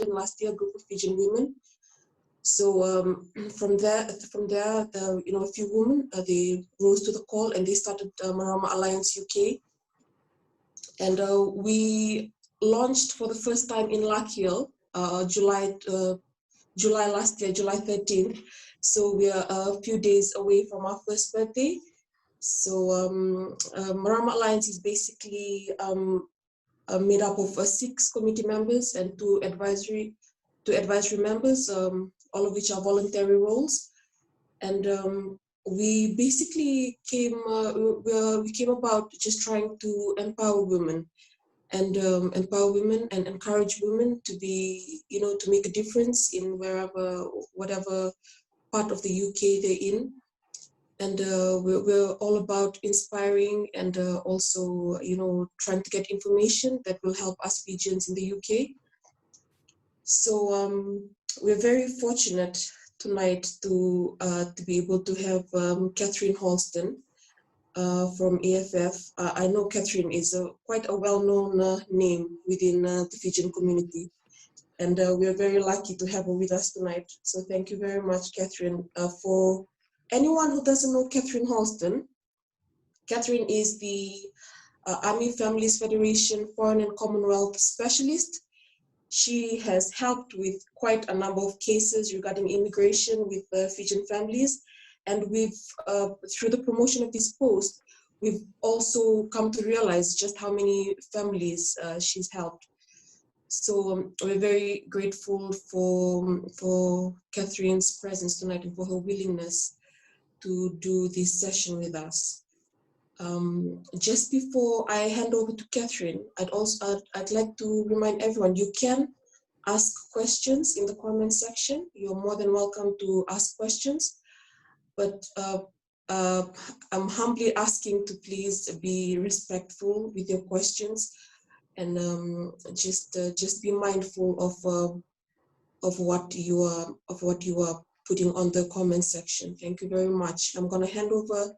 last year, a group of Fijian women. So from there, a few women, they rose to the call and they started Marama Alliance UK. And we launched for the first time in Lakhiel, July last year, July 13th. So we are a few days away from our first birthday. So Marama Alliance is basically made up of 6 committee members and 2 advisory members, all of which are voluntary roles. And we basically came about just trying to empower women and encourage women to be, to make a difference in whatever part of the UK they're in. And we're all about inspiring and also, trying to get information that will help us Fijians in the UK. So we're very fortunate tonight to be able to have Katherine Houlston from AFF. I know Katherine is quite a well-known name within the Fijian community, and we're very lucky to have her with us tonight. So thank you very much, Katherine. For anyone who doesn't know Katherine Houlston, Katherine is the Army Families Federation Foreign and Commonwealth Specialist. She has helped with quite a number of cases regarding immigration with Fijian families. And we've, through the promotion of this post, we've also come to realize just how many families she's helped. So we're very grateful for Katherine's presence tonight and for her willingness to do this session with us. Just before I hand over to Katherine, I'd like to remind everyone, you can ask questions in the comment section. You're more than welcome to ask questions, but I'm humbly asking to please be respectful with your questions and just be mindful of what you are putting on the comment section. Thank you very much. I'm going to hand over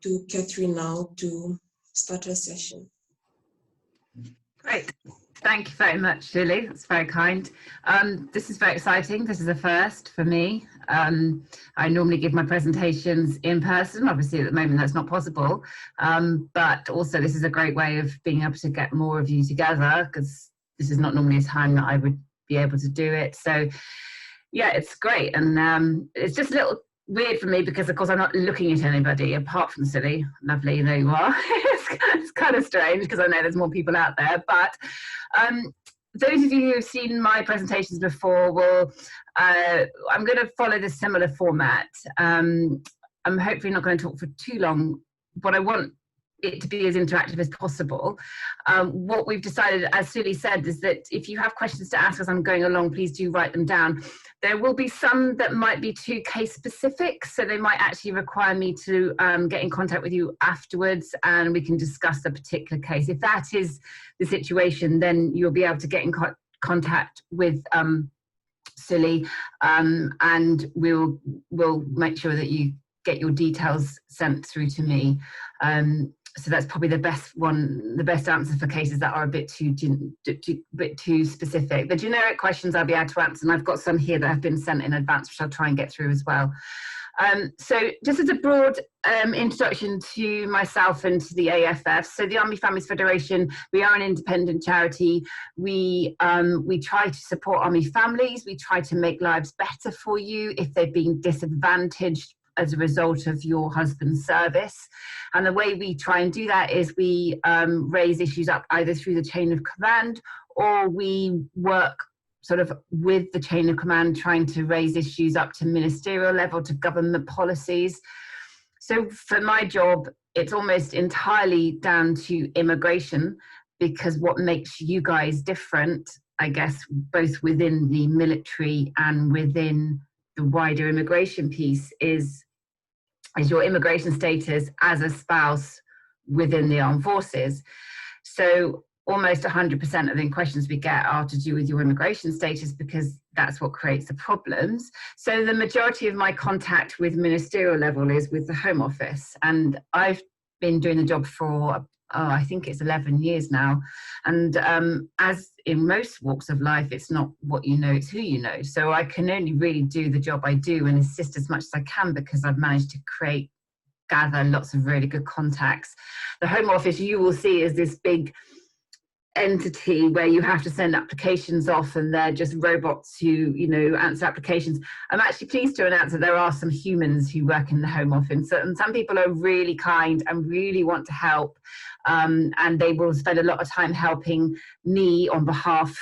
to Katherine now to start her session. Great. Thank you very much, Suli. That's very kind. This is very exciting. This is a first for me. I normally give my presentations in person. Obviously, at the moment, that's not possible. But also, this is a great way of being able to get more of you together, because this is not normally a time that I would be able to do it. So, yeah, it's great. And it's just a little weird for me because, of course, I'm not looking at anybody apart from Suli. Lovely, there you are. It's kind of strange because I know there's more people out there. But those of you who've seen my presentations before will, I'm going to follow this similar format. I'm hopefully not going to talk for too long, but I want it to be as interactive as possible. What we've decided, as Suli said, is that if you have questions to ask as I'm going along, please do write them down. There will be some that might be too case specific, so they might actually require me to get in contact with you afterwards and we can discuss the particular case. If that is the situation, then you'll be able to get in contact with Suli and we'll make sure that you get your details sent through to me. So that's probably the best answer for cases that are a bit too specific. The generic questions I'll be able to answer, and I've got some here that have been sent in advance, which I'll try and get through as well. So just as a broad introduction to myself and to the AFF, so the Army Families Federation, we are an independent charity. We try to support Army families. We try to make lives better for you if they've been disadvantaged as a result of your husband's service. And the way we try and do that is we raise issues up either through the chain of command, or we work sort of with the chain of command trying to raise issues up to ministerial level, to government policies. So for my job, it's almost entirely down to immigration, because what makes you guys different, I guess, both within the military and within the wider immigration piece is your immigration status as a spouse within the armed forces. So almost 100% of the questions we get are to do with your immigration status, because that's what creates the problems. So the majority of my contact with ministerial level is with the Home Office, and I've been doing the job for I think it's 11 years now. And as in most walks of life, it's not what you know, it's who you know. So I can only really do the job I do and assist as much as I can because I've managed to gather lots of really good contacts. The Home Office, you will see, is this big entity where you have to send applications off and they're just robots who, you know, answer applications. I'm actually pleased to announce that there are some humans who work in the Home Office, and some people are really kind and really want to help, and they will spend a lot of time helping me on behalf,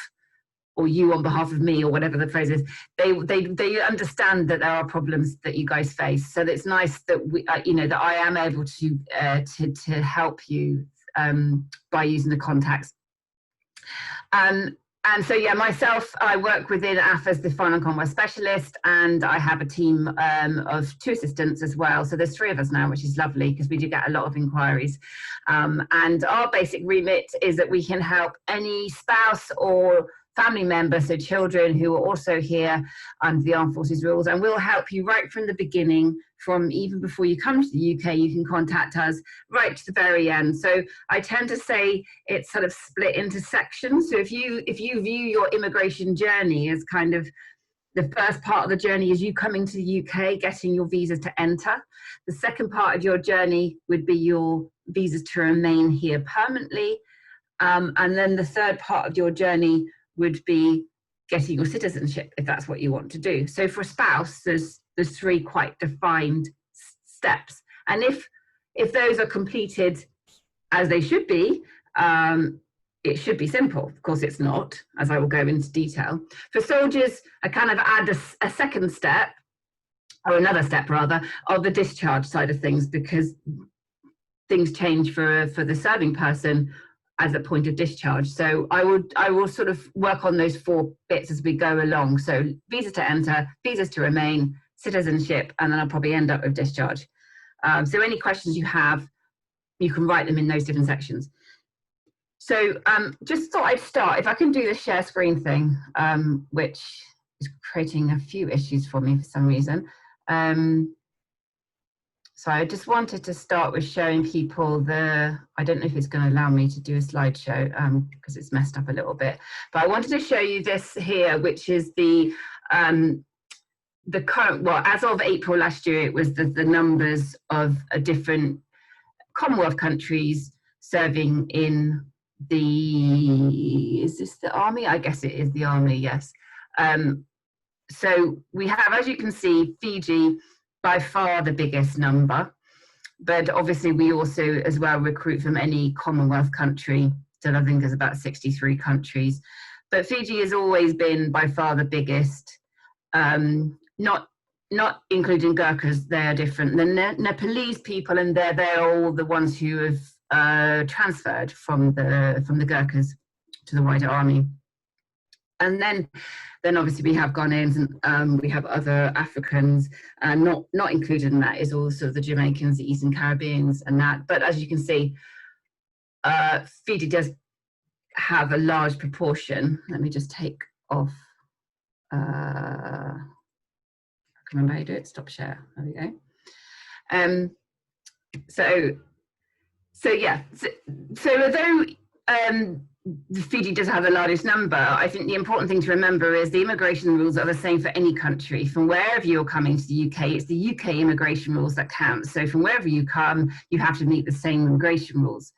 or you on behalf of me, or whatever the phrase is. They understand that there are problems that you guys face, so it's nice that we, you know, that I am able to help you by using the contacts. And so, yeah, myself, I work within AFF as the Foreign and Commonwealth Specialist, and I have a team of 2 assistants as well. So there's 3 of us now, which is lovely because we do get a lot of inquiries. And our basic remit is that we can help any spouse or family member, so children who are also here under the Armed Forces rules, and we'll help you right from the beginning, from even before you come to the UK. You can contact us right to the very end. So I tend to say it's sort of split into sections. So if you view your immigration journey as kind of, the first part of the journey is you coming to the UK, getting your visas to enter. The second part of your journey would be your visas to remain here permanently. And then the third part of your journey would be getting your citizenship, if that's what you want to do. So for a spouse, there's 3 quite defined steps. And if those are completed as they should be, it should be simple. Of course, it's not, as I will go into detail. For soldiers, I kind of add a second step, or another step rather, of the discharge side of things, because things change for the serving person as a point of discharge. So I will sort of work on those 4 bits as we go along. So visa to enter, visas to remain, citizenship, and then I'll probably end up with discharge. So any questions you have, you can write them in those different sections. So just thought I'd start, if I can do the share screen thing, which is creating a few issues for me for some reason. So I just wanted to start with showing people I don't know if it's going to allow me to do a slideshow because it's messed up a little bit, but I wanted to show you this here, which is the current, well, as of April last year, it was the numbers of different Commonwealth countries serving in is this the army? I guess it is the army, yes. So we have, as you can see, Fiji, by far the biggest number, but obviously we also as well recruit from any Commonwealth country. So I think there's about 63 countries, but Fiji has always been by far the biggest, not including Gurkhas. They're different. The Nepalese people, and they're all the ones who have transferred from the Gurkhas to the wider army. And then obviously we have Ghanaians, and we have other Africans, and not included in that is also the Jamaicans, the Eastern Caribbeans, and that. But as you can see, Fiji does have a large proportion. Let me just take off. I can remember how to do it. Stop share. There we go. So yeah. So although Fiji does have the largest number, I think the important thing to remember is the immigration rules are the same for any country. From wherever you're coming to the UK, it's the UK immigration rules that count. So from wherever you come, you have to meet the same immigration rules.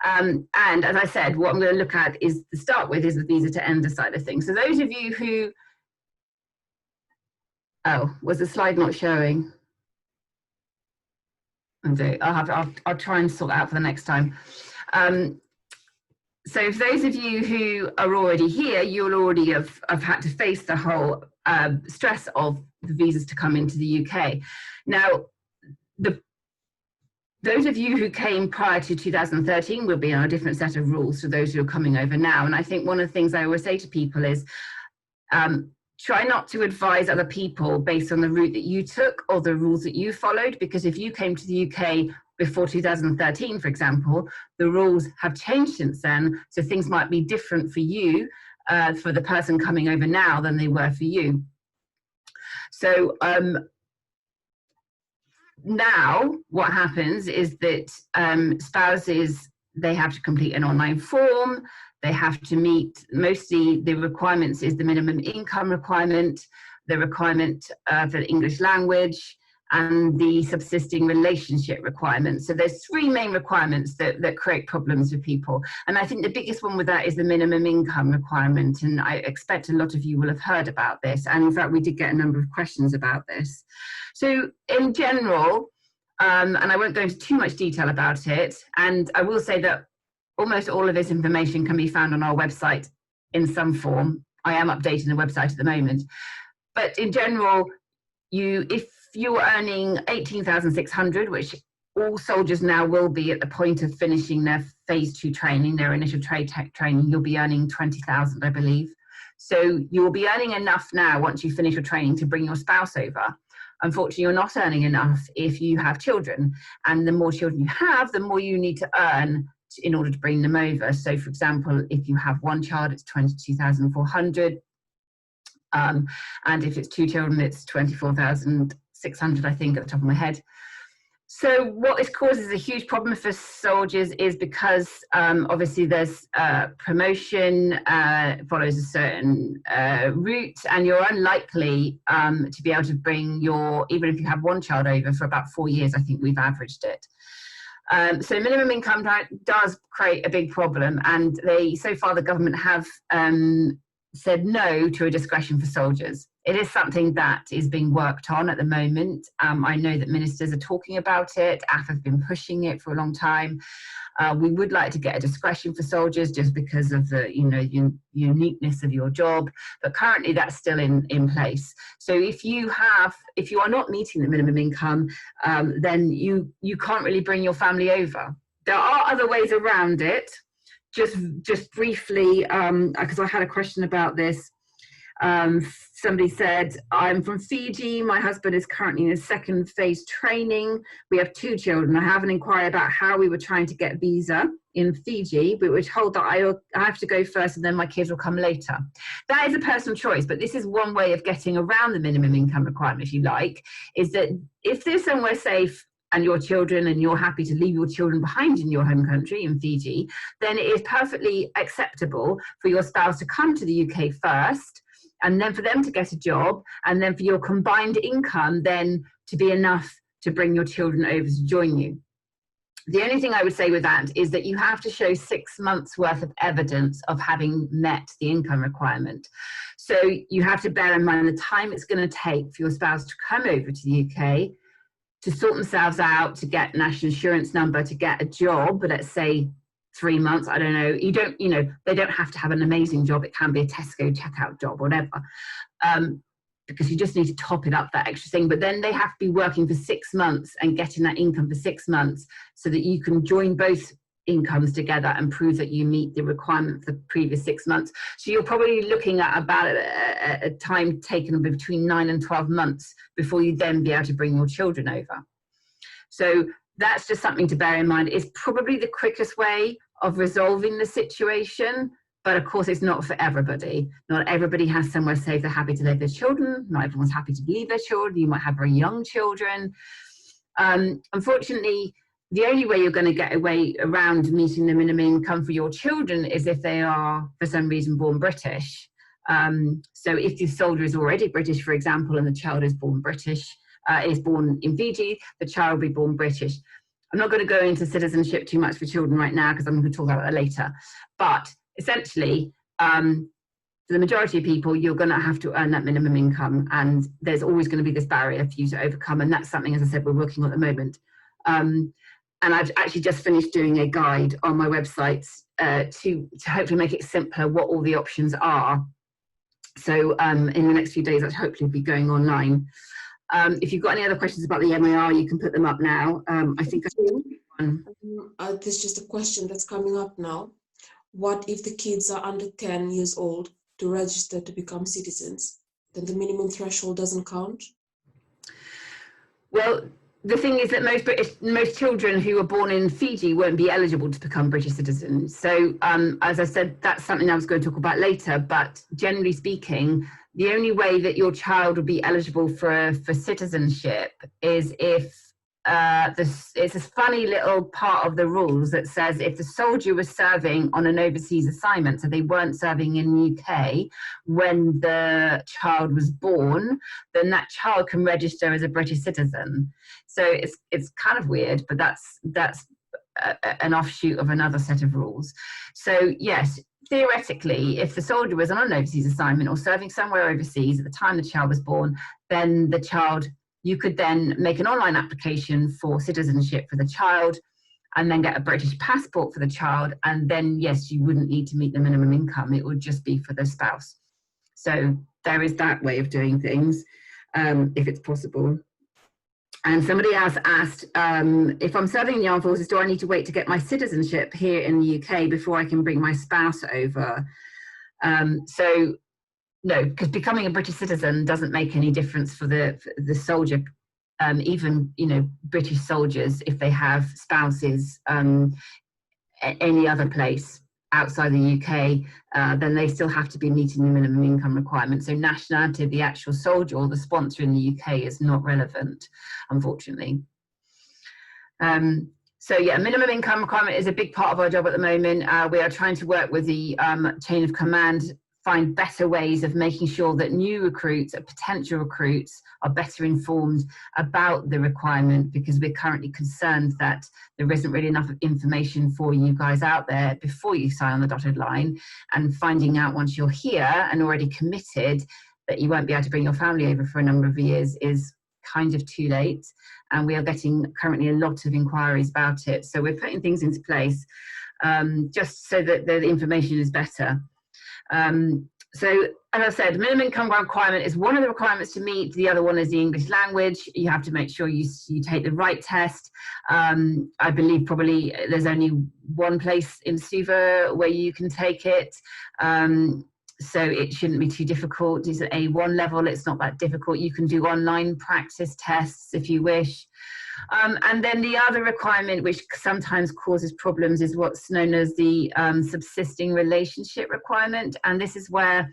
And as I said, what I'm going to look at is, to start with, is the visa to enter side of things. So those of you who, was the slide not showing? I'll try and sort that out for the next time. So for those of you who are already here, you'll already have had to face the whole stress of the visas to come into the UK. Now, those of you who came prior to 2013 will be on a different set of rules to those who are coming over now. And I think one of the things I always say to people is, try not to advise other people based on the route that you took or the rules that you followed, because if you came to the UK before 2013, for example, the rules have changed since then. So things might be different for you, for the person coming over now, than they were for you. So now what happens is that spouses they have to complete an online form. They have to meet, mostly the requirements is the minimum income requirement, the requirement for the English language, and the subsisting relationship requirements. So there's three main requirements that create problems with people. And I think the biggest one with that is the minimum income requirement. And I expect a lot of you will have heard about this. And in fact, we did get a number of questions about this. So in general, and I won't go into too much detail about it, and I will say that almost all of this information can be found on our website in some form. I am updating the website at the moment. But in general, if you're earning 18,600, which all soldiers now will be at the point of finishing their phase 2 training, their initial trade tech training, you'll be earning 20,000, I believe. So you will be earning enough now once you finish your training to bring your spouse over. Unfortunately, you're not earning enough if you have children. And the more children you have, the more you need to earn in order to bring them over. So for example, if you have one child, it's 22,400. And if it's 2 children, it's 24,600, I think, at the top of my head. So what this causes a huge problem for soldiers is because obviously there's promotion follows a certain route, and you're unlikely to be able to bring even if you have one child over for about 4 years, I think we've averaged it. So minimum income does create a big problem, and so far the government have said no to a discretion for soldiers. It is something that is being worked on at the moment. I know that ministers are talking about it. AFF have been pushing it for a long time. We would like to get a discretion for soldiers just because of the uniqueness of your job, but currently that's still in place. So if you are not meeting the minimum income, then you can't really bring your family over. There are other ways around it. Just briefly, because I had a question about this. Somebody said, I'm from Fiji. My husband is currently in his 2nd phase training. We have 2 children. I haven't inquired about how we were trying to get visa in Fiji, but we're told that I have to go first and then my kids will come later. That is a personal choice, but this is one way of getting around the minimum income requirement, if you like, is that if there's somewhere safe and your children, and you're happy to leave your children behind in your home country, in Fiji, then it is perfectly acceptable for your spouse to come to the UK first, and then for them to get a job, and then for your combined income then to be enough to bring your children over to join you. The only thing I would say with that is that you have to show 6 months worth of evidence of having met the income requirement. So you have to bear in mind the time it's going to take for your spouse to come over to the UK, to sort themselves out, to get national insurance number, to get a job, let's say 3 months, I don't know, they don't have to have an amazing job. It can be a Tesco checkout job, whatever, because you just need to top it up, that extra thing. But then they have to be working for 6 months and getting that income for 6 months so that you can join both incomes together and prove that you meet the requirement for the previous 6 months. So you're probably looking at about a time taken between 9 and 12 months before you then be able to bring your children over. So that's just something to bear in mind. It's probably the quickest way of resolving the situation, but of course it's not for everybody. Not everybody has somewhere safe they're happy to leave their children. Not everyone's happy to leave their children. You might have very young children. Unfortunately, the only way you're going to get away around meeting the minimum income for your children is if they are, for some reason, born British. So if the soldier is already British, for example, and the child is born British, is born in Fiji, the child will be born British. I'm not going to go into citizenship too much for children right now because I'm going to talk about that later. But essentially, for the majority of people, you're going to have to earn that minimum income, and there's always going to be this barrier for you to overcome. And that's something, as I said, we're working on at the moment. And I've actually just finished doing a guide on my website to hopefully make it simpler what all the options are. So in the next few days, I'll hopefully be going online. If you've got any other questions about the MAR, you can put them up now. I think there's just a question that's coming up now. What if the kids are under 10 years old to register to become citizens? Then the minimum threshold doesn't count? Well, the thing is that most children who are born in Fiji won't be eligible to become British citizens. So as I said, that's something I was going to talk about later, but generally speaking, the only way that your child will be eligible for citizenship is if it's a funny little part of the rules that says if the soldier was serving on an overseas assignment, so they weren't serving in the UK when the child was born, then that child can register as a British citizen. So it's kind of weird, but that's an offshoot of another set of rules. So yes, theoretically, if the soldier was on an overseas assignment or serving somewhere overseas at the time the child was born, then the child, you could then make an online application for citizenship for the child and then get a British passport for the child. And then, yes, you wouldn't need to meet the minimum income. It would just be for the spouse. So there is that way of doing things, if it's possible. And somebody else asked, if I'm serving in the armed forces, do I need to wait to get my citizenship here in the UK before I can bring my spouse over? So no, because becoming a British citizen doesn't make any difference for the soldier. Even, you know, British soldiers, if they have spouses any other place outside the UK, then they still have to be meeting the minimum income requirement. So nationality of the actual soldier or the sponsor in the UK is not relevant, unfortunately. So yeah, minimum income requirement is a big part of our job at the moment. We are trying to work with the chain of command, find better ways of making sure that new recruits, potential recruits, are better informed about the requirement, because we're currently concerned that there isn't really enough information for you guys out there before you sign on the dotted line, and finding out once you're here and already committed that you won't be able to bring your family over for a number of years is kind of too late. And we are getting currently a lot of inquiries about it. So we're putting things into place just so that the information is better. So as I said, minimum income requirement is one of the requirements to meet. The other one is the English language. You have to make sure you take the right test. I believe probably there's only one place in Suva where you can take it. So it shouldn't be too difficult. It's at A1 level, it's not that difficult. You can do online practice tests if you wish. And then the other requirement, which sometimes causes problems, is what's known as the subsisting relationship requirement. And this is where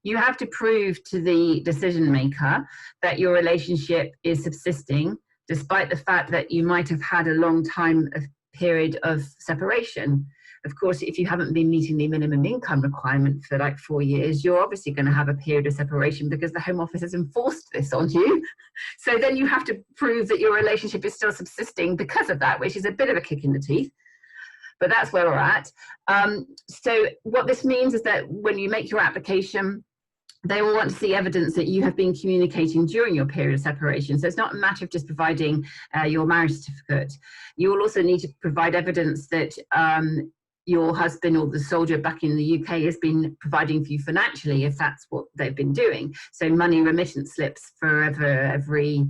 you have to prove to the decision maker that your relationship is subsisting, despite the fact that you might have had a long time of period of separation. Of course, if you haven't been meeting the minimum income requirement for like 4 years, you're obviously going to have a period of separation because the Home Office has enforced this on you. So then you have to prove that your relationship is still subsisting because of that, which is a bit of a kick in the teeth. But that's where we're at. So what this means is that when you make your application, they will want to see evidence that you have been communicating during your period of separation. So it's not a matter of just providing your marriage certificate. You will also need to provide evidence that your husband or the soldier back in the UK has been providing for you financially, if that's what they've been doing. So money remittance slips for every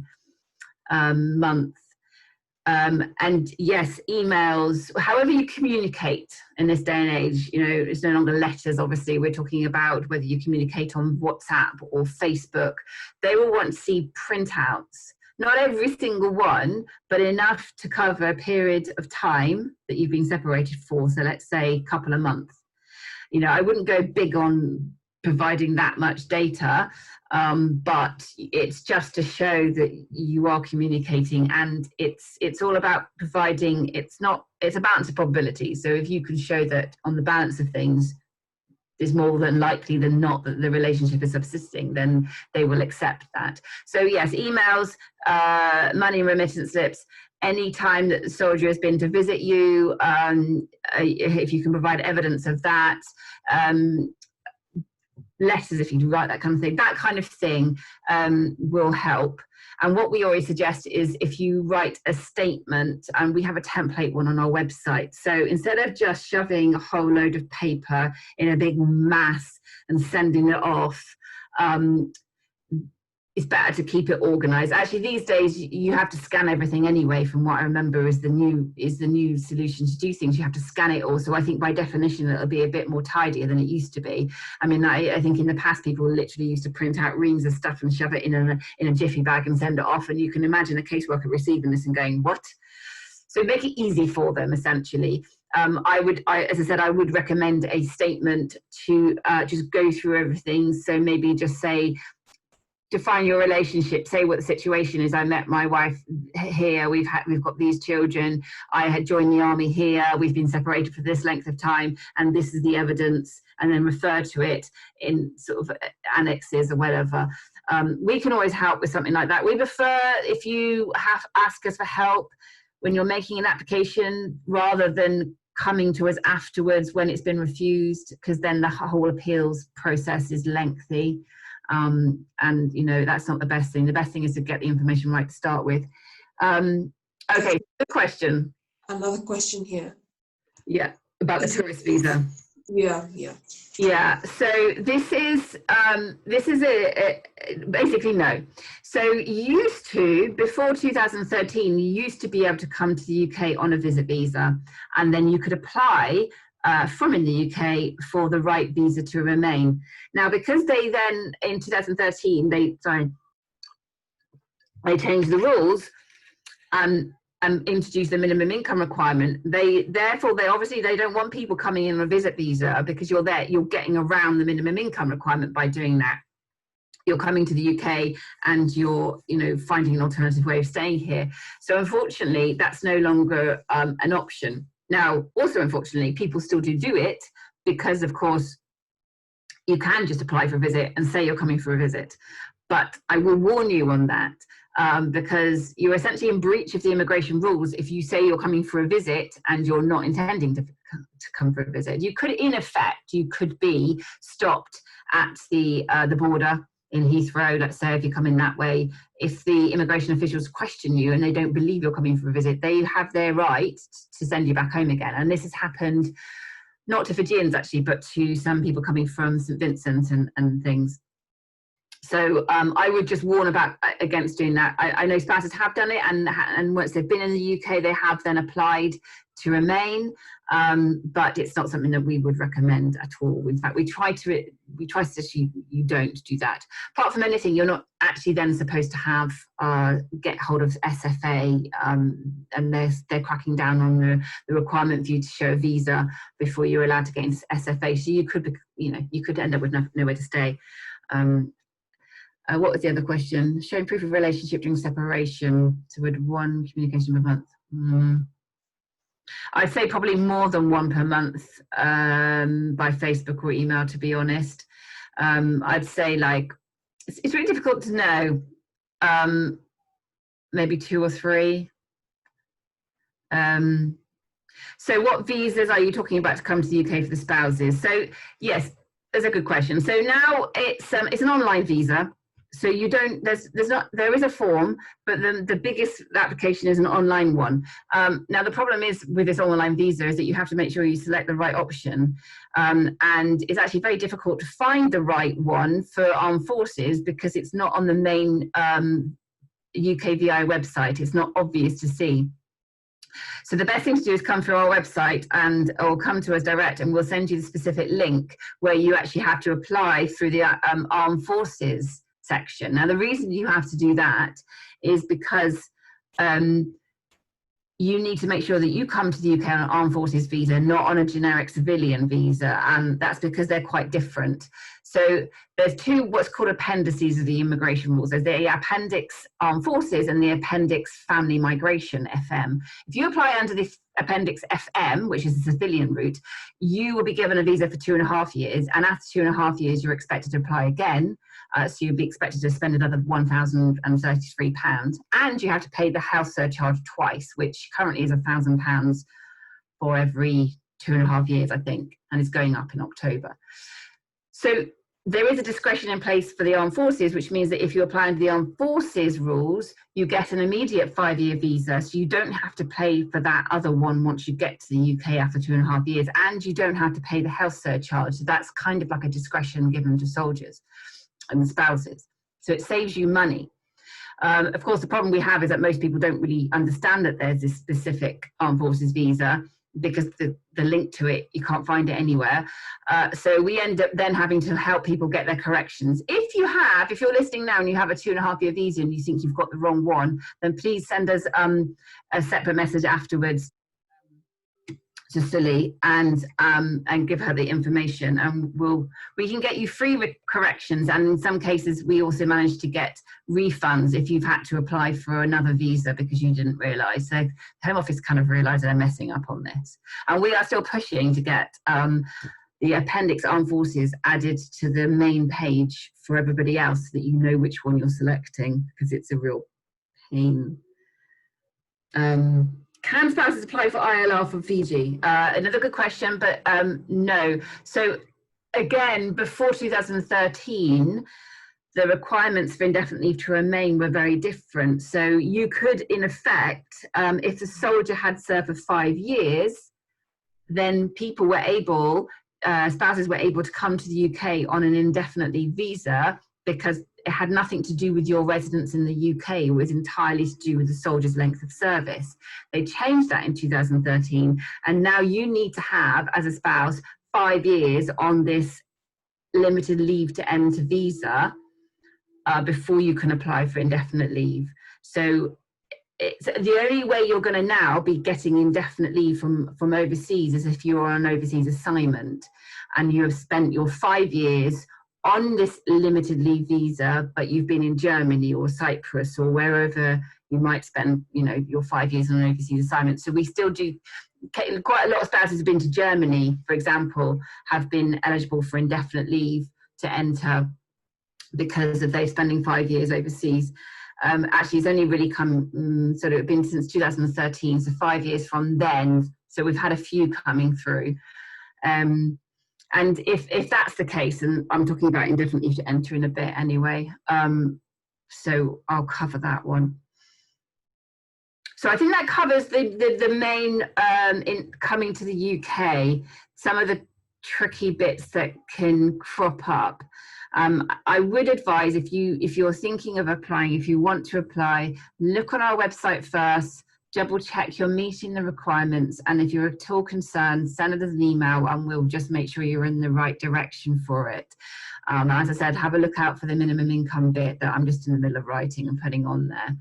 month. And yes, emails, however you communicate in this day and age, you know, it's no longer letters, obviously. We're talking about whether you communicate on WhatsApp or Facebook. They will want to see printouts. Not every single one, but enough to cover a period of time that you've been separated for. So let's say a couple of months. You know, I wouldn't go big on providing that much data, but it's just to show that you are communicating, and it's all about providing, it's a balance of probability. So if you can show that on the balance of things, is more than likely than not that the relationship is subsisting, then they will accept that. So yes, emails, money remittance slips, any time that the soldier has been to visit you, if you can provide evidence of that, letters if you write, that kind of thing, that kind of thing will help. And what we always suggest is if you write a statement, and we have a template one on our website. So instead of just shoving a whole load of paper in a big mass and sending it off, it's better to keep it organized. Actually, these days you have to scan everything anyway. From what I remember, is the new solution to do things. You have to scan it all. So I think by definition it'll be a bit more tidier than it used to be. I mean, I think in the past people literally used to print out reams of stuff and shove it in a jiffy bag and send it off. And you can imagine a caseworker receiving this and going, "What?" So make it easy for them, essentially. As I said, I would recommend a statement to just go through everything. So maybe just say, define your relationship, say what the situation is. I met my wife here, we've got these children, I had joined the army here, we've been separated for this length of time, and this is the evidence, and then refer to it in sort of annexes or whatever. We can always help with something like that. We prefer if you ask us for help when you're making an application, rather than coming to us afterwards when it's been refused, because then the whole appeals process is lengthy. And you know, that's not the best thing. The best thing is to get the information right to start with. Okay, good question. Another question here. Yeah, about the tourist visa. Yeah. So this is basically no. So used to, before 2013, you used to be able to come to the UK on a visit visa, and then you could apply from in the UK for the right visa to remain. Now, because they then in 2013 they changed the rules and introduced the minimum income requirement. Therefore they obviously don't want people coming in on a visit visa, because you're getting around the minimum income requirement by doing that. You're coming to the UK and you're, you know, finding an alternative way of staying here. So unfortunately, that's no longer an option. Now, also unfortunately, people still do it, because of course you can just apply for a visit and say you're coming for a visit. But I will warn you on that, because you're essentially in breach of the immigration rules if you say you're coming for a visit and you're not intending to come for a visit. You could, in effect, be stopped at the border in Heathrow, let's say, if you come in that way. If the immigration officials question you and they don't believe you're coming for a visit, they have their right to send you back home again. And this has happened not to Fijians actually, but to some people coming from St. Vincent and things. So I would just warn against doing that. I know spouses have done it, and once they've been in the UK, they have then applied to remain, but it's not something that we would recommend at all. In fact, we try to suggest you don't do that. Apart from anything, you're not actually then supposed to have get hold of SFA, and they're cracking down on the requirement for you to show a visa before you're allowed to get into SFA. So you could end up with nowhere to stay. What was the other question? Showing proof of relationship during separation. So with one communication per month. I'd say probably more than one per month by Facebook or email, to be honest. I'd say like, it's really difficult to know, maybe 2 or 3. So what visas are you talking about to come to the UK for the spouses? So yes, that's a good question. So now it's an online visa. So you don't, there is a form, but then the biggest application is an online one. Now the problem is with this online visa is that you have to make sure you select the right option. And it's actually very difficult to find the right one for armed forces, because it's not on the main UKVI website. It's not obvious to see. So the best thing to do is come through our website or come to us direct, and we'll send you the specific link where you actually have to apply through the armed forces section. Now the reason you have to do that is because you need to make sure that you come to the UK on an armed forces visa, not on a generic civilian visa, and that's because they're quite different. So there's 2 what's called appendices of the immigration rules. There's the appendix armed forces and the appendix family migration, FM. If you apply under the appendix FM, which is the civilian route, you will be given a visa for 2.5 years, and after 2.5 years you're expected to apply again. So you'll be expected to spend another £1,033, and you have to pay the house surcharge twice, which currently is £1,000 for every 2.5 years, I think, and it's going up in October. So there is a discretion in place for the armed forces, which means that if you apply under the armed forces rules, you get an immediate 5-year visa, so you don't have to pay for that other one once you get to the UK after 2.5 years, and you don't have to pay the health surcharge. So that's kind of like a discretion given to soldiers and spouses. So it saves you money. Of course, the problem we have is that most people don't really understand that there's this specific armed forces visa, because the link to it, you can't find it anywhere. So we end up then having to help people get their corrections. If you're listening now and you have a 2.5-year visa and you think you've got the wrong one, then please send us a separate message afterwards to Suli and give her the information, and we can get you free corrections, and in some cases we also manage to get refunds if you've had to apply for another visa because you didn't realise. So the Home Office kind of realised they're messing up on this, and we are still pushing to get the Appendix Armed Forces added to the main page for everybody else so that you know which one you're selecting, because it's a real pain. Can spouses apply for ILR from Fiji? Another good question, but no. So again, before 2013, the requirements for indefinite leave to remain were very different. So you could, in effect, if the soldier had served for 5 years, then people were able, spouses were able to come to the UK on an indefinite leave visa, because it had nothing to do with your residence in the UK. It was entirely to do with the soldier's length of service. They changed that in 2013, and now you need to have, as a spouse, 5 years on this limited leave to end visa before you can apply for indefinite leave. So it's the only way you're going to now be getting indefinite leave from overseas is if you're on an overseas assignment and you have spent your 5 years on this limited leave visa, but you've been in Germany or Cyprus or wherever you might spend, you know, your 5 years on an overseas assignment. So we still do, quite a lot of spouses have been to Germany, for example, have been eligible for indefinite leave to enter because of they spending 5 years overseas. Actually, it's only really come, sort of been since 2013, so 5 years from then. So we've had a few coming through. And if that's the case, and I'm talking about indefinite leave to enter in a bit anyway, so I'll cover that one. So I think that covers the main, in coming to the UK, some of the tricky bits that can crop up. I would advise, if you're thinking of applying, if you want to apply, look on our website first, double check you're meeting the requirements, and if you're at all concerned, send us an email and we'll just make sure you're in the right direction for it. As I said, have a look out for the minimum income bit that I'm just in the middle of writing and putting on there.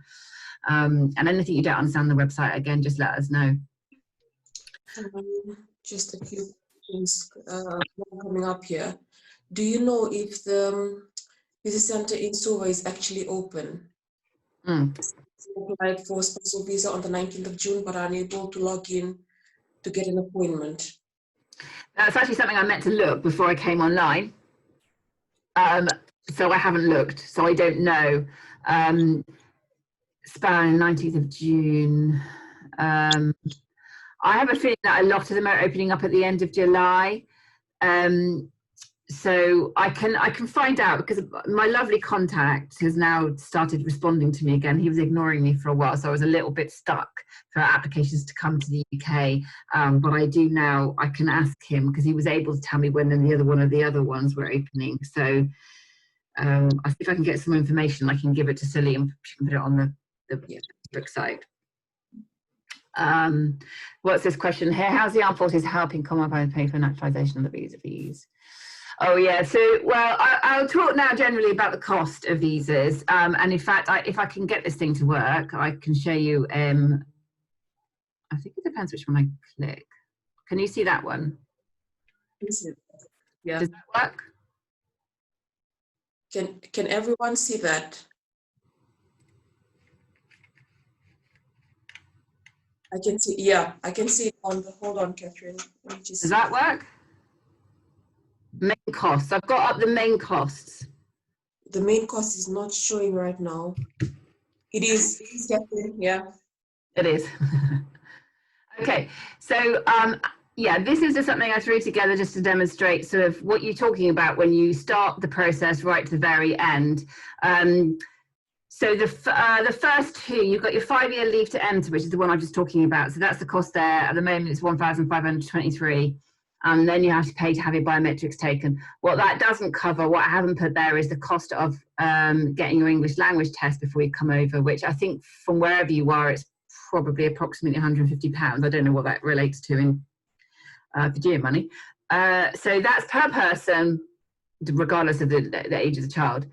And anything you don't understand on the website, again, just let us know. Just a few questions coming up here. Do you know if the visa center in Suva is actually open? Applied for spousal visa on the 19th of June, but are unable to log in to get an appointment. That's actually something I meant to look before I came online. So I haven't looked, so I don't know. Span 19th of June. I have a feeling that a lot of them are opening up at the end of July. So I can find out, because my lovely contact has now started responding to me again. He was ignoring me for a while, so I was a little bit stuck for applications to come to the UK. But I do now, I can ask him, because he was able to tell me when the other one of the other ones were opening. So I think if I can get some information, I can give it to Suli and she can put it on the book site. What's this question here? How's the Armed Forces helping Commonwealth pay for naturalisation of the visa fees? Oh yeah, so well, I'll talk now generally about the cost of visas, and in fact, if I can get this thing to work, I can show you. I think it depends which one I click. Can you see that one? Yeah. Does that work? Can everyone see that? I can see. Yeah, I can see it on the. Hold on, Katherine. Does that work? Main costs. I've got up the main costs. The main cost is not showing right now. It is, Katherine, yeah. It is. Okay, so yeah, this is just something I threw together just to demonstrate sort of what you're talking about when you start the process right to the very end. So the first two, you've got your 5-year leave to enter, which is the one I'm just talking about. So that's the cost there. At the moment, it's 1,523. And then you have to pay to have your biometrics taken. What that doesn't cover, what I haven't put there, is the cost of getting your English language test before you come over, which I think from wherever you are, it's probably approximately £150. I don't know what that relates to in Fijian money. So that's per person, regardless of the age of the child.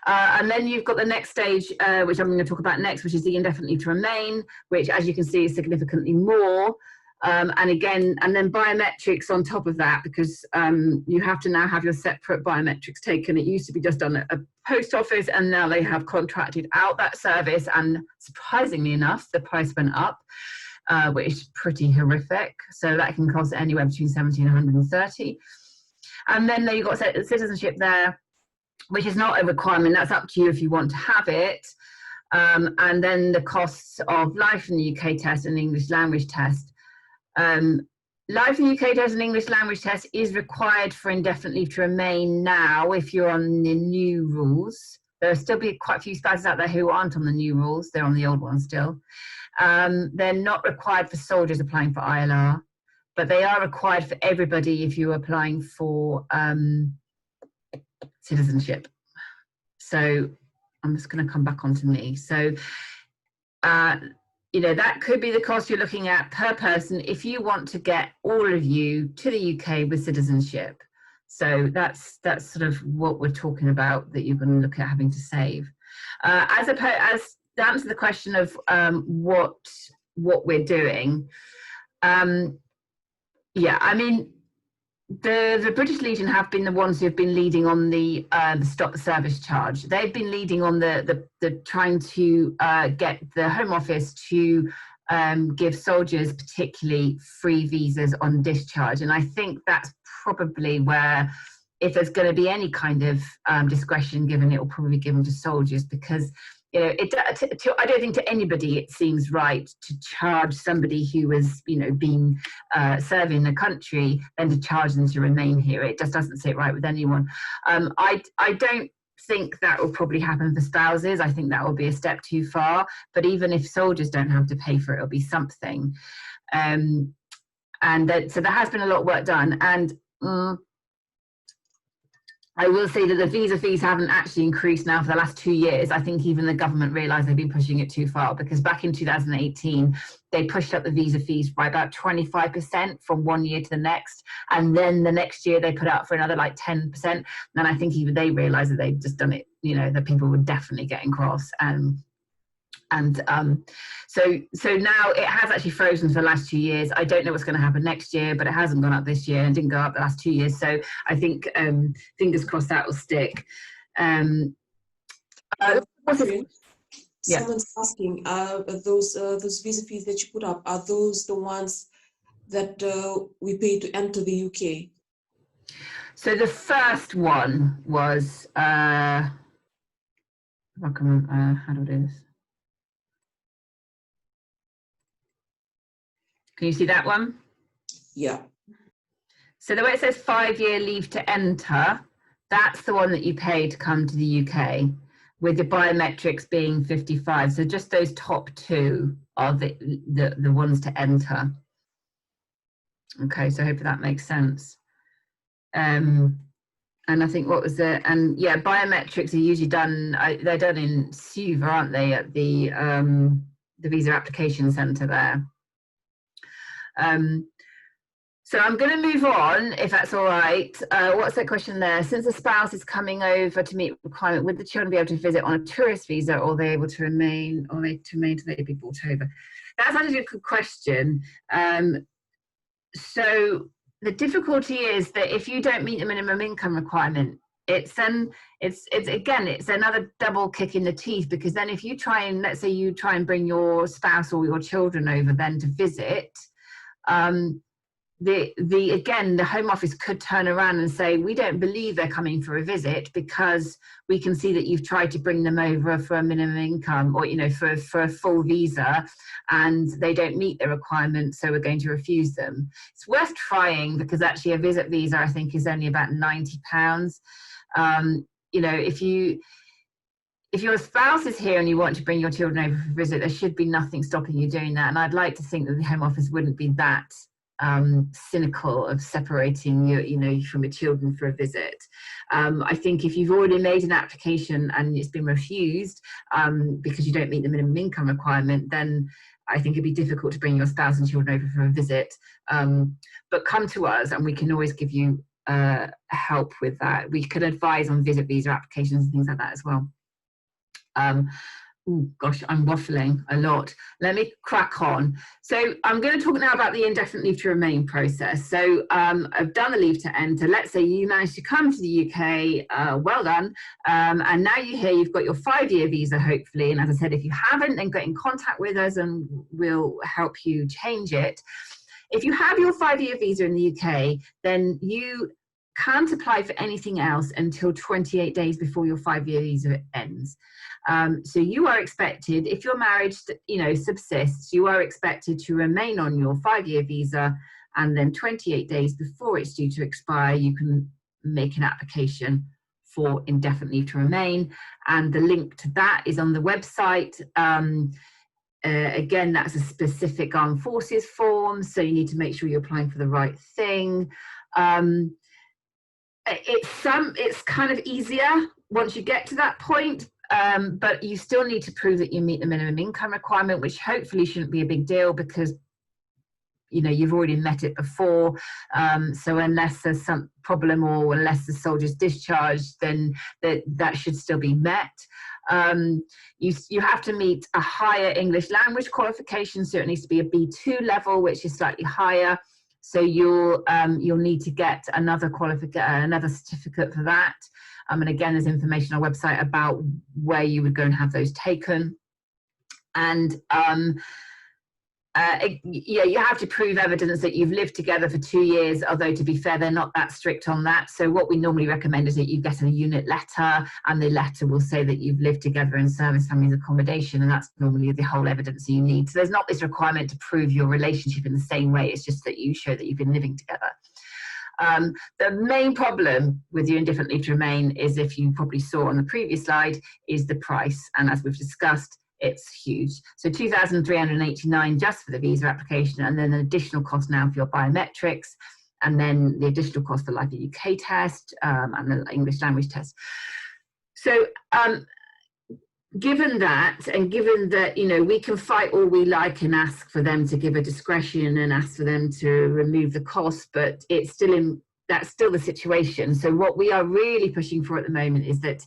And then you've got the next stage, which I'm going to talk about next, which is the indefinite leave to remain, which, as you can see, is significantly more. And again, and then biometrics on top of that, because you have to now have your separate biometrics taken. It used to be just done at a post office, and now they have contracted out that service. And surprisingly enough, the price went up, which is pretty horrific. So that can cost anywhere between 70 and 130. And then you've got citizenship there, which is not a requirement. That's up to you if you want to have it. And then the costs of life in the UK test and English language test. Life in the UK test and English language test is required for indefinite leave to remain now if you're on the new rules. There'll still be quite a few spouses out there who aren't on the new rules. They're on the old ones still. They're not required for soldiers applying for ILR, but they are required for everybody if you're applying for citizenship. So I'm just going to come back onto me. So you know, that could be the cost you're looking at per person if you want to get all of you to the UK with citizenship. So that's sort of what we're talking about that you're going to look at having to save. As to answer the question of what we're doing, yeah, I mean, the British Legion have been the ones who have been leading on the stop the service charge. They've been leading on the trying to get the Home Office to give soldiers particularly free visas on discharge. And I think that's probably where, if there's going to be any kind of discretion given, it will probably be given to soldiers, because you know, I don't think to anybody it seems right to charge somebody who has, you know, been serving the country and to charge them to remain here. It just doesn't sit right with anyone. I don't think that will probably happen for spouses. I think that will be a step too far. But even if soldiers don't have to pay for it, it'll be something. So there has been a lot of work done. And I will say that the visa fees haven't actually increased now for the last 2 years. I think even the government realised they've been pushing it too far, because back in 2018, they pushed up the visa fees by about 25% from one year to the next. And then the next year they put out for another like 10%. And I think even they realised that they'd just done it, you know, that people were definitely getting cross. So now it has actually frozen for the last 2 years. I don't know what's going to happen next year, but it hasn't gone up this year and didn't go up the last 2 years. So I think fingers crossed that will stick. Someone's asking, those visa fees that you put up, are those the ones that we pay to enter the UK? So the first one was how do I do this? Can you see that one? Yeah. So the way it says 5-year leave to enter, that's the one that you pay to come to the UK, with the biometrics being 55. So just those top two are the ones to enter. Okay, so hopefully that makes sense. And I think what was it? And yeah, biometrics are usually done, they're done in SUVA, aren't they, at the Visa Application Centre there. So I'm going to move on, if that's all right. What's that question there? Since the spouse is coming over to meet requirement, would the children be able to visit on a tourist visa, or are they able to remain, or they to remain till they be brought over? That's actually a good question. So the difficulty is that if you don't meet the minimum income requirement, it's another double kick in the teeth, because then if you try and, let's say you try and bring your spouse or your children over then to visit, the Home Office could turn around and say, we don't believe they're coming for a visit because we can see that you've tried to bring them over for a minimum income, or, you know, for a full visa, and they don't meet the requirements, so we're going to refuse them. It's worth trying, because actually a visit visa, I think, is only about £90. You know, if your spouse is here and you want to bring your children over for a visit, there should be nothing stopping you doing that. And I'd like to think that the Home Office wouldn't be that cynical of separating you from your children for a visit. I think if you've already made an application and it's been refused because you don't meet the minimum income requirement, then I think it'd be difficult to bring your spouse and children over for a visit. But come to us and we can always give you help with that. We could advise on visit visa applications and things like that as well. Oh gosh, I'm waffling a lot. Let me crack on. So I'm going to talk now about the indefinite leave to remain process. So I've done the leave to enter. Let's say you managed to come to the UK, well done. And now you're here, you've got your 5-year visa, hopefully. And as I said, if you haven't, then get in contact with us and we'll help you change it. If you have your 5-year visa in the UK, then you can't apply for anything else until 28 days before your 5-year visa ends. So you are expected, if your marriage, subsists, you are expected to remain on your 5-year visa, and then 28 days before it's due to expire, you can make an application for indefinite leave to remain. And the link to that is on the website. Again, that's a specific armed forces form, so you need to make sure you're applying for the right thing. It's kind of easier once you get to that point, but you still need to prove that you meet the minimum income requirement, which hopefully shouldn't be a big deal because you've already met it before. So unless there's some problem or unless the soldier's discharged, then that should still be met. You have to meet a higher English language qualification, so it needs to be a B2 level, which is slightly higher. So you'll need to get another certificate for that. And again, there's information on our website about where you would go and have those taken. And you have to prove evidence that you've lived together for 2 years, although to be fair, they're not that strict on that. So what we normally recommend is that you get a unit letter, and the letter will say that you've lived together in service families accommodation, and that's normally the whole evidence you need. So there's not this requirement to prove your relationship in the same way, it's just that you show that you've been living together. The main problem with your indefinite leave to remain is, if you probably saw on the previous slide, is the price. And as we've discussed, it's huge. So $2,389 just for the visa application, and then an additional cost now for your biometrics, and then the additional cost for like the UK test and the English language test. So given that, and given that, we can fight all we like and ask for them to give a discretion and ask for them to remove the cost, but it's still that's still the situation. So what we are really pushing for at the moment is that,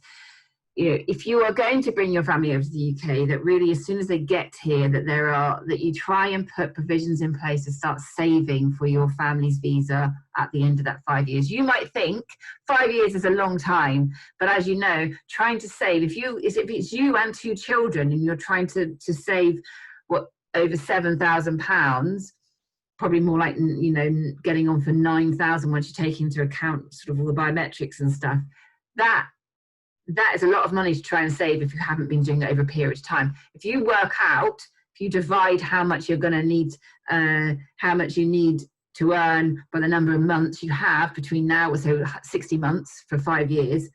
if you are going to bring your family over to the UK, that really as soon as they get here, that you try and put provisions in place to start saving for your family's visa at the end of that 5 years. You might think 5 years is a long time, but as you know, trying to save, if it's you and 2 children and you're trying to save over £7,000, probably more like getting on for 9,000 once you take into account sort of all the biometrics and stuff, that is a lot of money to try and save if you haven't been doing it over a period of time. If you divide how much you're going to need, how much you need to earn by the number of months you have between now, so 60 months for 5 years,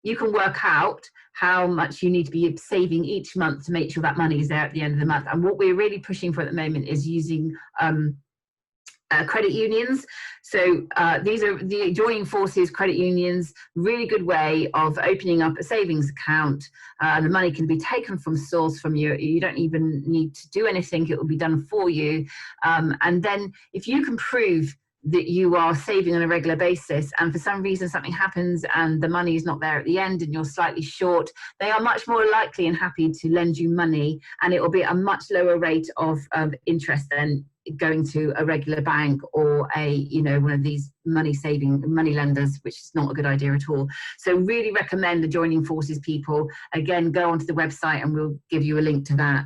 you can work out how much you need to be saving each month to make sure that money is there at the end of the month. And what we're really pushing for at the moment is using credit unions. So these are the joining forces credit unions, really good way of opening up a savings account. The money can be taken from source from you don't even need to do anything, it will be done for you. And then if you can prove that you are saving on a regular basis, and for some reason something happens and the money is not there at the end and you're slightly short, they are much more likely and happy to lend you money, and it will be at a much lower rate of interest than going to a regular bank or one of these money lenders, which is not a good idea at all. So really recommend the joining forces people. Again, go onto the website and we'll give you a link to that.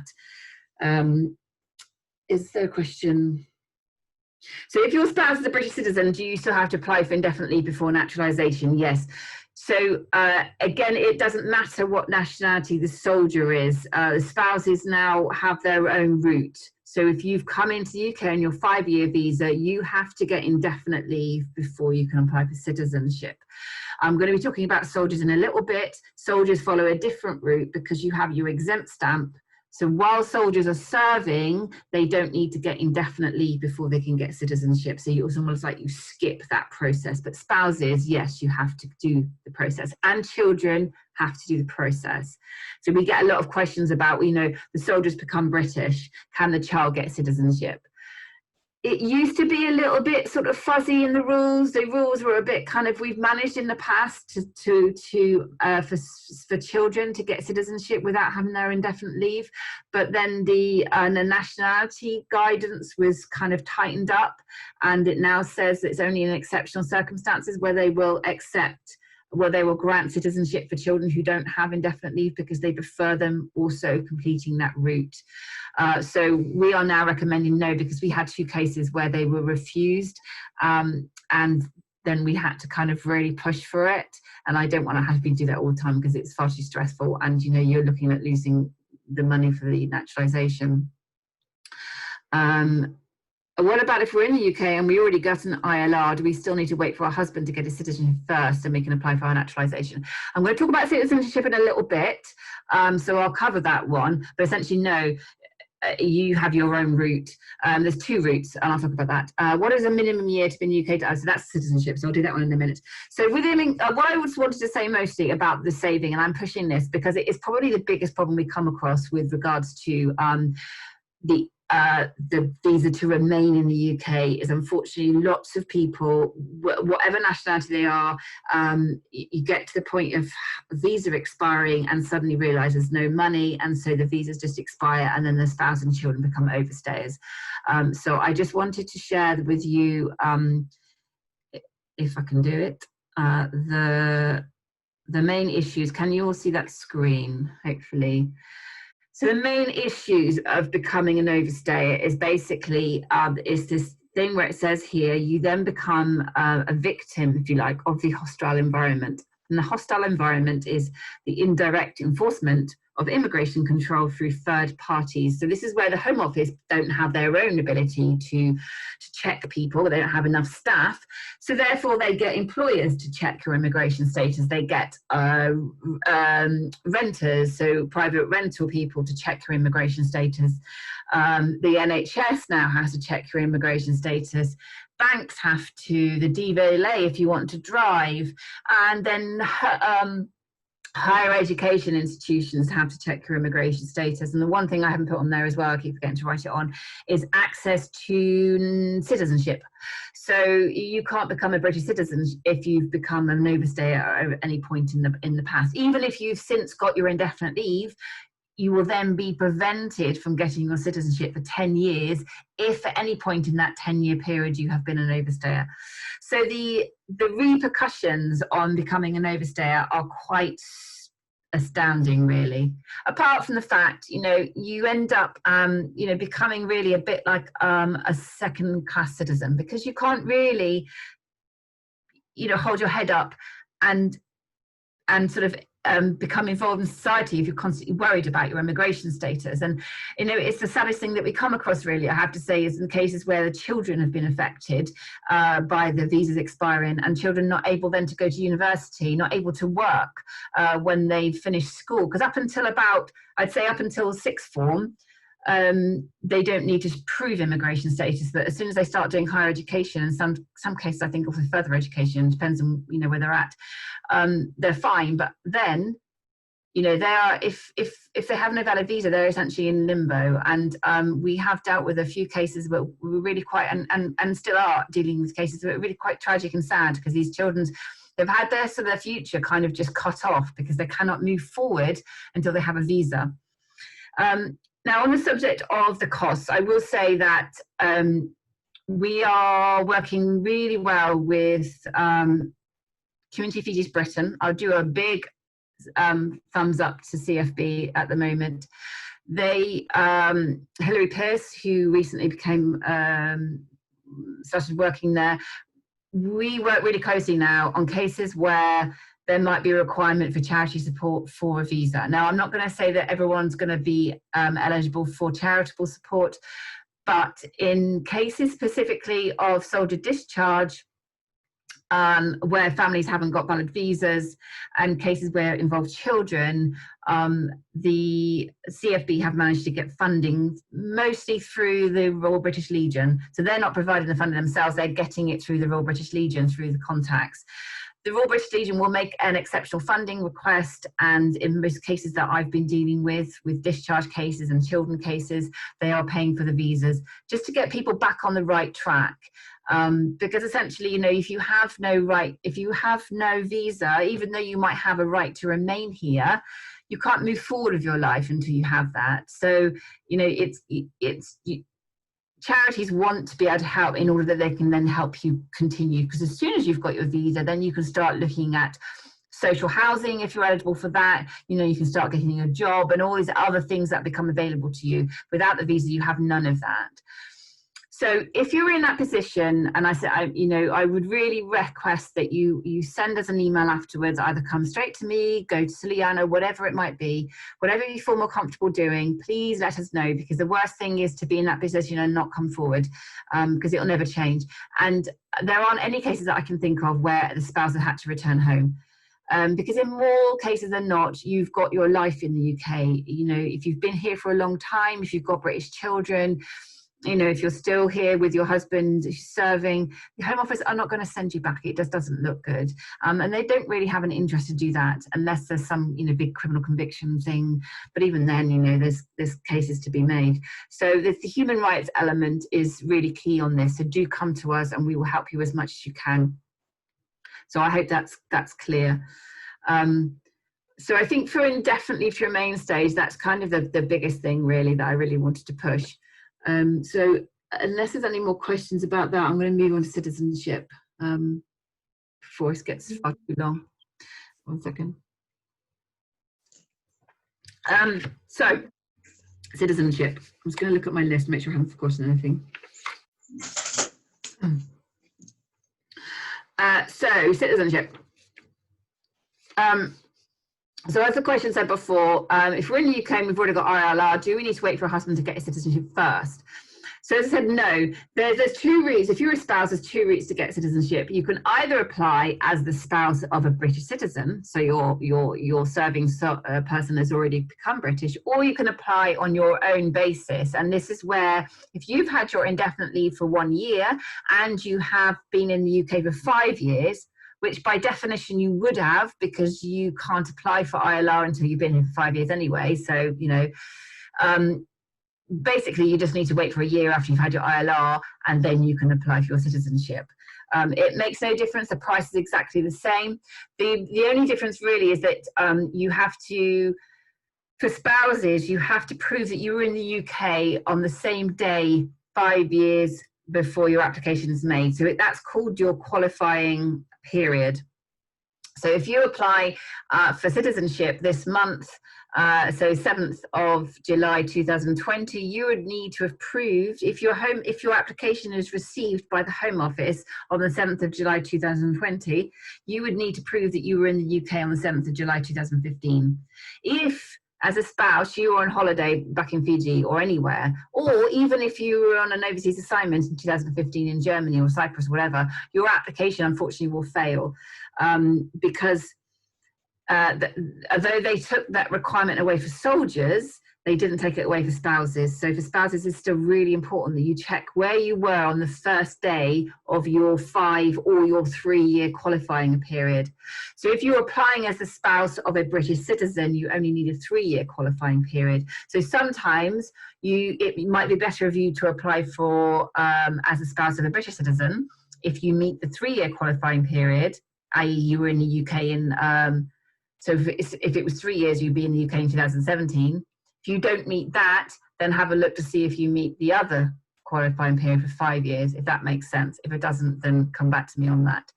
Is there a question? So if your spouse is a British citizen, do you still have to apply for indefinite leave before naturalisation? Yes. So again, it doesn't matter what nationality the soldier is. The spouses now have their own route. So if you've come into the UK on your 5-year visa, you have to get indefinite leave before you can apply for citizenship. I'm going to be talking about soldiers in a little bit. Soldiers follow a different route because you have your exempt stamp. So while soldiers are serving, they don't need to get indefinite leave before they can get citizenship. So it's almost like you skip that process. But spouses, yes, you have to do the process. And children have to do the process. So we get a lot of questions about, the soldiers become British. Can the child get citizenship? it used to be a little bit sort of fuzzy in the rules. The rules were a bit kind of, we've managed in the past for children to get citizenship without having their indefinite leave. But then the nationality guidance was kind of tightened up, and it now says it's only in exceptional circumstances where they will grant citizenship for children who don't have indefinite leave, because they prefer them also completing that route. So we are now recommending no, because we had 2 cases where they were refused, and then we had to kind of really push for it. And I don't want to have to do that all the time, because it's far too stressful, and you know, you're looking at losing the money for the naturalisation. What about if we're in the UK and we already got an ILR? Do we still need to wait for our husband to get his citizenship first and we can apply for our naturalisation? I'm going to talk about citizenship in a little bit, so I'll cover that one. But essentially, no, you have your own route. There's 2 routes, and I'll talk about that. What is a minimum year to be in the UK? So that's citizenship, so I'll do that one in a minute. So what I wanted to say mostly about the saving, and I'm pushing this because it is probably the biggest problem we come across with regards to the visa to remain in the UK, is unfortunately lots of people, whatever nationality they are, you get to the point of visa expiring and suddenly realise there's no money, and so the visas just expire, and then the spouse and children become overstayers. So I just wanted to share with you, if I can do it, the main issues. Can you all see that screen, hopefully? So the main issues of becoming an overstayer is basically is this thing where it says here, you then become a victim, if you like, of the hostile environment. And the hostile environment is the indirect enforcement of immigration control through third parties. So this is where the Home Office don't have their own ability to check people. They don't have enough staff. So therefore they get employers to check your immigration status. They get renters, so private rental people, to check your immigration status. The NHS now has to check your immigration status. Banks have to, the DVLA if you want to drive, and then higher education institutions have to check your immigration status. And the one thing I haven't put on there as well, I keep forgetting to write it on, is access to citizenship. So you can't become a British citizen if you've become an overstayer at any point in the past. Even if you've since got your indefinite leave, you will then be prevented from getting your citizenship for 10 years if at any point in that 10-year period you have been an overstayer. So the repercussions on becoming an overstayer are quite astounding, really. Apart from the fact, you know, you end up, you know, becoming really a bit like a second-class citizen, because you can't really, you know, hold your head up and sort of become involved in society if you're constantly worried about your immigration status. And you know, it's the saddest thing that we come across, really, I have to say, is in cases where the children have been affected by the visas expiring, and children not able then to go to university, not able to work when they finish school, because up until about, I'd say up until 6th form, they don't need to prove immigration status, but as soon as they start doing higher education, and some cases I think also further education, depends on, you know, where they're at, they're fine. But then, you know, they are, if they have no valid visa, they're essentially in limbo. And we have dealt with a few cases where we were really quite, and still are dealing with cases that are really quite tragic and sad, because these children, they've had their sort of future kind of just cut off because they cannot move forward until they have a visa. Now, on the subject of the costs, I will say that we are working really well with Community Fiji's Britain. I'll do a big thumbs up to CFB at the moment. They, Hilary Pearce, who recently became, started working there, we work really closely now on cases where there might be a requirement for charity support for a visa. Now, I'm not going to say that everyone's going to be eligible for charitable support, but in cases specifically of soldier discharge, where families haven't got valid visas, and cases where it involves children, the CFB have managed to get funding mostly through the Royal British Legion. So they're not providing the funding themselves, they're getting it through the Royal British Legion, through the contacts. the Royal British Legion will make an exceptional funding request, and in most cases that I've been dealing with discharge cases and children cases, they are paying for the visas just to get people back on the right track. Because essentially, you know, if you have no visa, even though you might have a right to remain here, you can't move forward with your life until you have that. So, you know, charities want to be able to help in order that they can then help you continue, because as soon as you've got your visa, then you can start looking at social housing if you're eligible for that. You know, you can start getting a job and all these other things that become available to you. Without the visa, you have none of that. So if you're in that position, and I would really request that you send us an email afterwards, either come straight to me, go to Suliana, whatever it might be, whatever you feel more comfortable doing, please let us know, because the worst thing is to be in that position and not come forward, because it'll never change. And there aren't any cases that I can think of where the spouse has had to return home. Because in more cases than not, you've got your life in the UK. You know, if you've been here for a long time, if you've got British children, you know, if you're still here with your husband serving, the Home Office are not going to send you back. It just doesn't look good. And they don't really have an interest to do that unless there's some, you know, big criminal conviction thing. But even then, you know, there's cases to be made. So the human rights element is really key on this. So do come to us and we will help you as much as you can. So I hope that's clear. So I think for indefinite leave to remain stage, that's kind of the biggest thing really that I really wanted to push. So unless there's any more questions about that, I'm going to move on to citizenship before it gets far too long. 1 second. So citizenship. I'm just going to look at my list, make sure I haven't forgotten anything. So citizenship. So as the question said before, if we're in the UK and we've already got ILR, do we need to wait for a husband to get his citizenship first? So as I said, no, there's two routes. If you're a spouse, there's two routes to get citizenship. You can either apply as the spouse of a British citizen, so your serving person has already become British, or you can apply on your own basis. And this is where, if you've had your indefinite leave for 1 year and you have been in the UK for 5 years, which by definition you would have, because you can't apply for ILR until you've been here for 5 years anyway. So, you know, basically you just need to wait for a year after you've had your ILR and then you can apply for your citizenship. It makes no difference. The price is exactly the same. The only difference really is that you have to, for spouses, you have to prove that you were in the UK on the same day 5 years before your application is made. So that's called your qualifying period. So if you apply for citizenship this month, so 7th of July 2020, you would need to have proved, if your application is received by the Home Office on the 7th of July 2020, you would need to prove that you were in the UK on the 7th of July 2015. If as a spouse you were on holiday back in Fiji or anywhere, or even if you were on an overseas assignment in 2015 in Germany or Cyprus or whatever, your application unfortunately will fail, because although they took that requirement away for soldiers, they didn't take it away for spouses. So for spouses, it's still really important that you check where you were on the first day of your 5 or your 3 year qualifying period. So if you're applying as the spouse of a British citizen, you only need a 3 year qualifying period. So sometimes it might be better of you to apply for as a spouse of a British citizen if you meet the 3 year qualifying period, i.e. you were in the UK in, so if it was 3 years, you'd be in the UK in 2017. If you don't meet that, then have a look to see if you meet the other qualifying period for 5 years, if that makes sense. If it doesn't, then come back to me on that.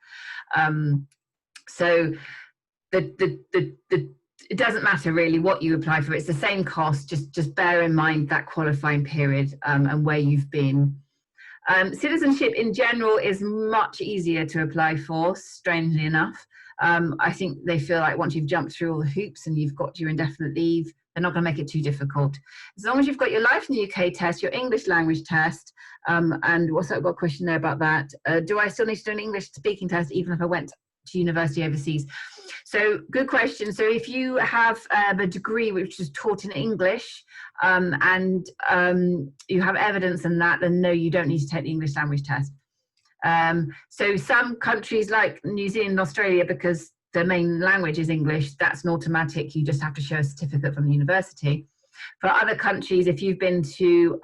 So it doesn't matter really what you apply for. It's the same cost. Just bear in mind that qualifying period and where you've been. Citizenship in general is much easier to apply for, strangely enough. I think they feel like once you've jumped through all the hoops and you've got your indefinite leave, they're not going to make it too difficult. As long as you've got your Life in the UK test, your English language test, and also I've got a question there about that. Do I still need to do an English speaking test even if I went to university overseas? So good question. So if you have a degree which is taught in English and you have evidence in that, then no, you don't need to take the English language test. So some countries like New Zealand and Australia, because the main language is English, that's an automatic, you just have to show a certificate from the university. For other countries, if you've been to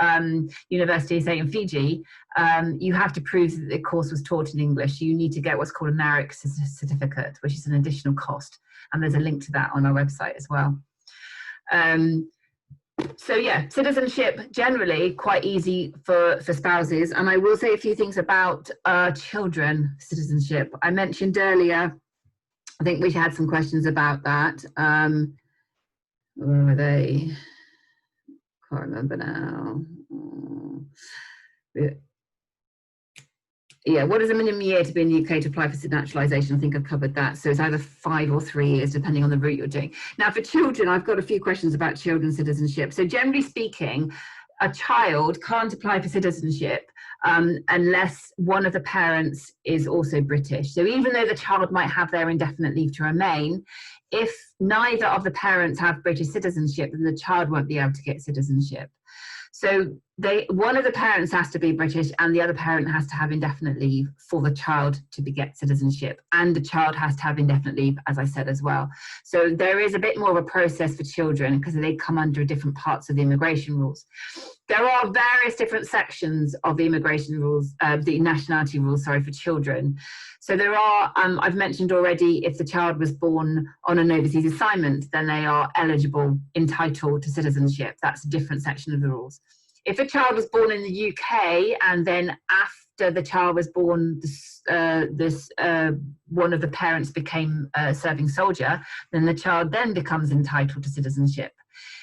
university, say in Fiji, you have to prove that the course was taught in English. You need to get what's called a NARIC certificate, which is an additional cost. And there's a link to that on our website as well. So yeah, citizenship generally quite easy for spouses. And I will say a few things about children citizenship. I mentioned earlier, I think we had some questions about that. Where were they? Can't remember now. Yeah, what is a minimum year to be in the UK to apply for naturalisation? I think I've covered that. So it's either 5 or 3 years, depending on the route you're doing. Now, for children, I've got a few questions about children's citizenship. So generally speaking, a child can't apply for citizenship unless one of the parents is also British. So even though the child might have their indefinite leave to remain, if neither of the parents have British citizenship, then the child won't be able to get citizenship. So one of the parents has to be British and the other parent has to have indefinite leave for the child to get citizenship. And the child has to have indefinite leave, as I said, as well. So there is a bit more of a process for children because they come under different parts of the immigration rules. There are various different sections of the immigration rules, the nationality rules, sorry, for children. So there are, I've mentioned already, if the child was born on an overseas assignment, then they are eligible, entitled to citizenship. That's a different section of the rules. If a child was born in the UK and then after the child was born, one of the parents became a serving soldier, then the child then becomes entitled to citizenship.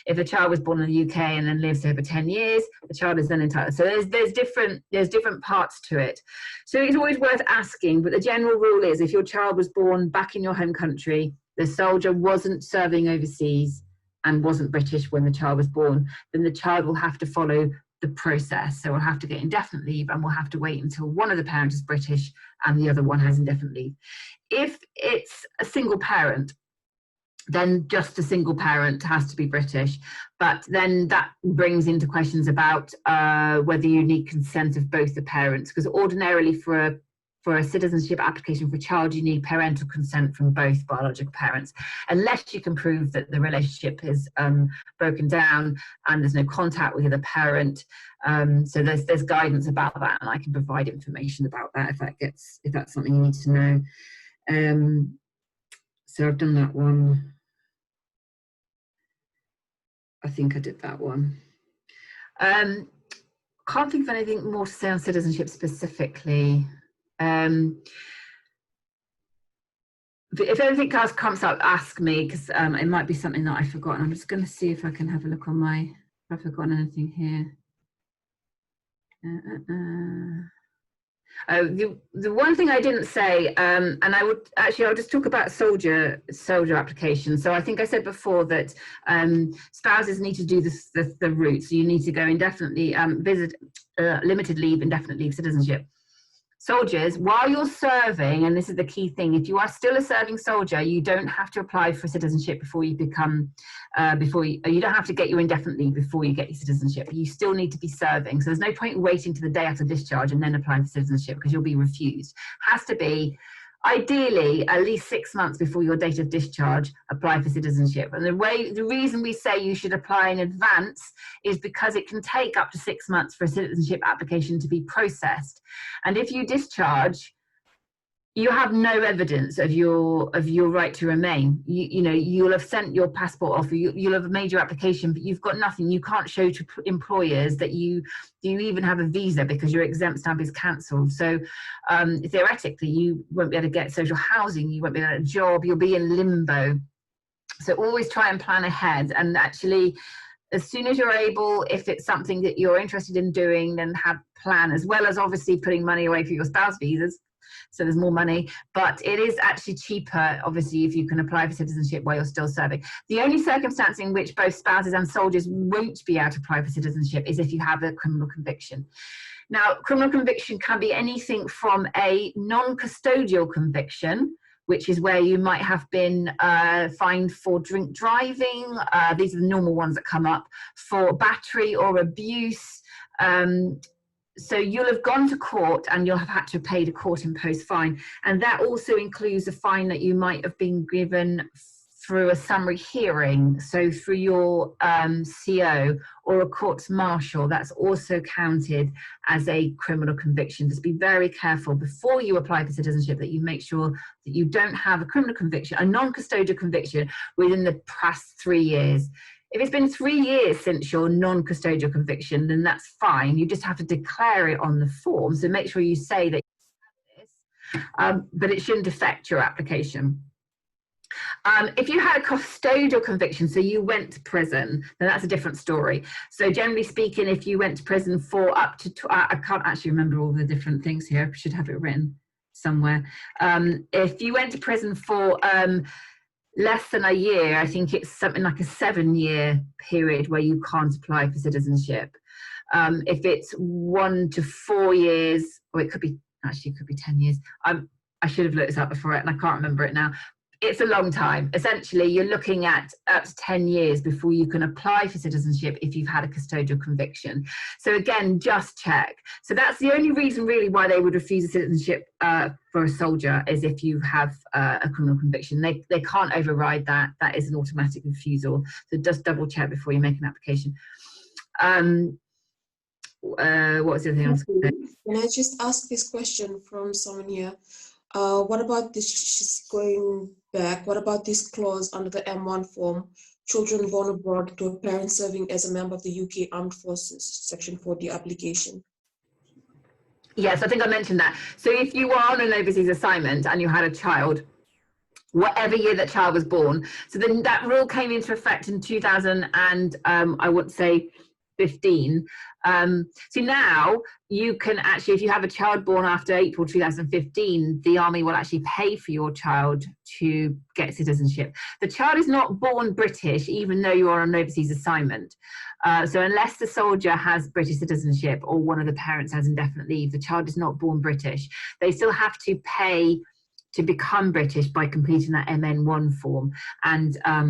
If a child was born in the UK and then lives here for 10 years, the child is then entitled. So there's different parts to it. So it's always worth asking, but the general rule is if your child was born back in your home country, the soldier wasn't serving overseas and wasn't British when the child was born, then the child will have to follow the process. So we'll have to get indefinite leave and we'll have to wait until one of the parents is British and the other one has indefinite leave. If it's a single parent, then just a single parent has to be British. But then that brings into questions about whether you need consent of both the parents, because ordinarily for a citizenship application for a child, you need parental consent from both biological parents, unless you can prove that the relationship is broken down and there's no contact with the other parent. So there's guidance about that, and I can provide information about that if that's something you need to know. So I've done that one. I think I did that one. Can't think of anything more to say on citizenship specifically. If anything else comes up, ask me, because it might be something that I've forgotten. I'm just going to see if I can have a look on if I've forgotten anything here. The one thing I didn't say, and I'll just talk about soldier applications. So I think I said before that spouses need to do the route. So you need to go indefinitely, limited leave, indefinite leave citizenship. Soldiers, while you're serving, and this is the key thing, if you are still a serving soldier, you don't have to apply for citizenship before you become, you don't have to get your indefinite leave before you get your citizenship. You still need to be serving. So there's no point in waiting to the day after discharge and then applying for citizenship, because you'll be refused. Has to be, ideally, at least 6 months before your date of discharge, apply for citizenship. And the reason we say you should apply in advance is because it can take up to 6 months for a citizenship application to be processed. And if you discharge, you have no evidence of your right to remain. You'll have sent your passport off, you'll have made your application, but you've got nothing. You can't show to employers that you even have a visa, because your exempt stamp is cancelled. So theoretically, you won't be able to get social housing, you won't be able to get a job, you'll be in limbo. So always try and plan ahead, and actually, as soon as you're able, if it's something that you're interested in doing, then plan, as well as obviously putting money away for your spouse visas. So there's more money, but it is actually cheaper, obviously, if you can apply for citizenship while you're still serving. The only circumstance in which both spouses and soldiers won't be able to apply for citizenship is if you have a criminal conviction. Now, criminal conviction can be anything from a non-custodial conviction, which is where you might have been fined for drink driving. These are the normal ones that come up, for battery or abuse, so you'll have gone to court and you'll have had to pay the court imposed fine, and that also includes a fine that you might have been given through a summary hearing, so through your CO or a courts martial. That's also counted as a criminal conviction. Just be very careful before you apply for citizenship that you make sure that you don't have a criminal conviction, a non-custodial conviction within the past 3 years. If it's been 3 years since your non-custodial conviction, then that's fine. You just have to declare it on the form. So make sure you say that you have this, but it shouldn't affect your application. If you had a custodial conviction, so you went to prison, then that's a different story. So generally speaking, if you went to prison for up to, I can't actually remember all the different things here, I should have it written somewhere. If you went to prison for less than a year, I think it's something like a 7-year period where you can't apply for citizenship. If it's 1 to 4 years, or it could be, actually it could be 10 years. I should have looked this up before it and I can't remember it now. It's a long time. Essentially, you're looking at up to 10 years before you can apply for citizenship if you've had a custodial conviction. So again, just check. So that's the only reason really why they would refuse a citizenship for a soldier, is if you have a criminal conviction. They can't override that. That is an automatic refusal. So just double check before you make an application. What was the other thing I was going to say? Can I just ask this question from someone here? What about this, she's going back, what about this clause under the M1 form, children born abroad to a parent serving as a member of the UK Armed Forces, Section 4D application? Yes, I think I mentioned that. So if you are on an overseas assignment and you had a child, whatever year that child was born, so then that rule came into effect in 2000 and I would say 15. So now you can actually, if you have a child born after April 2015, the Army will actually pay for your child to get citizenship. The child is not born British, even though you are on an overseas assignment. So unless the soldier has British citizenship or one of the parents has indefinite leave, the child is not born British. They still have to pay to become British by completing that MN1 form. And I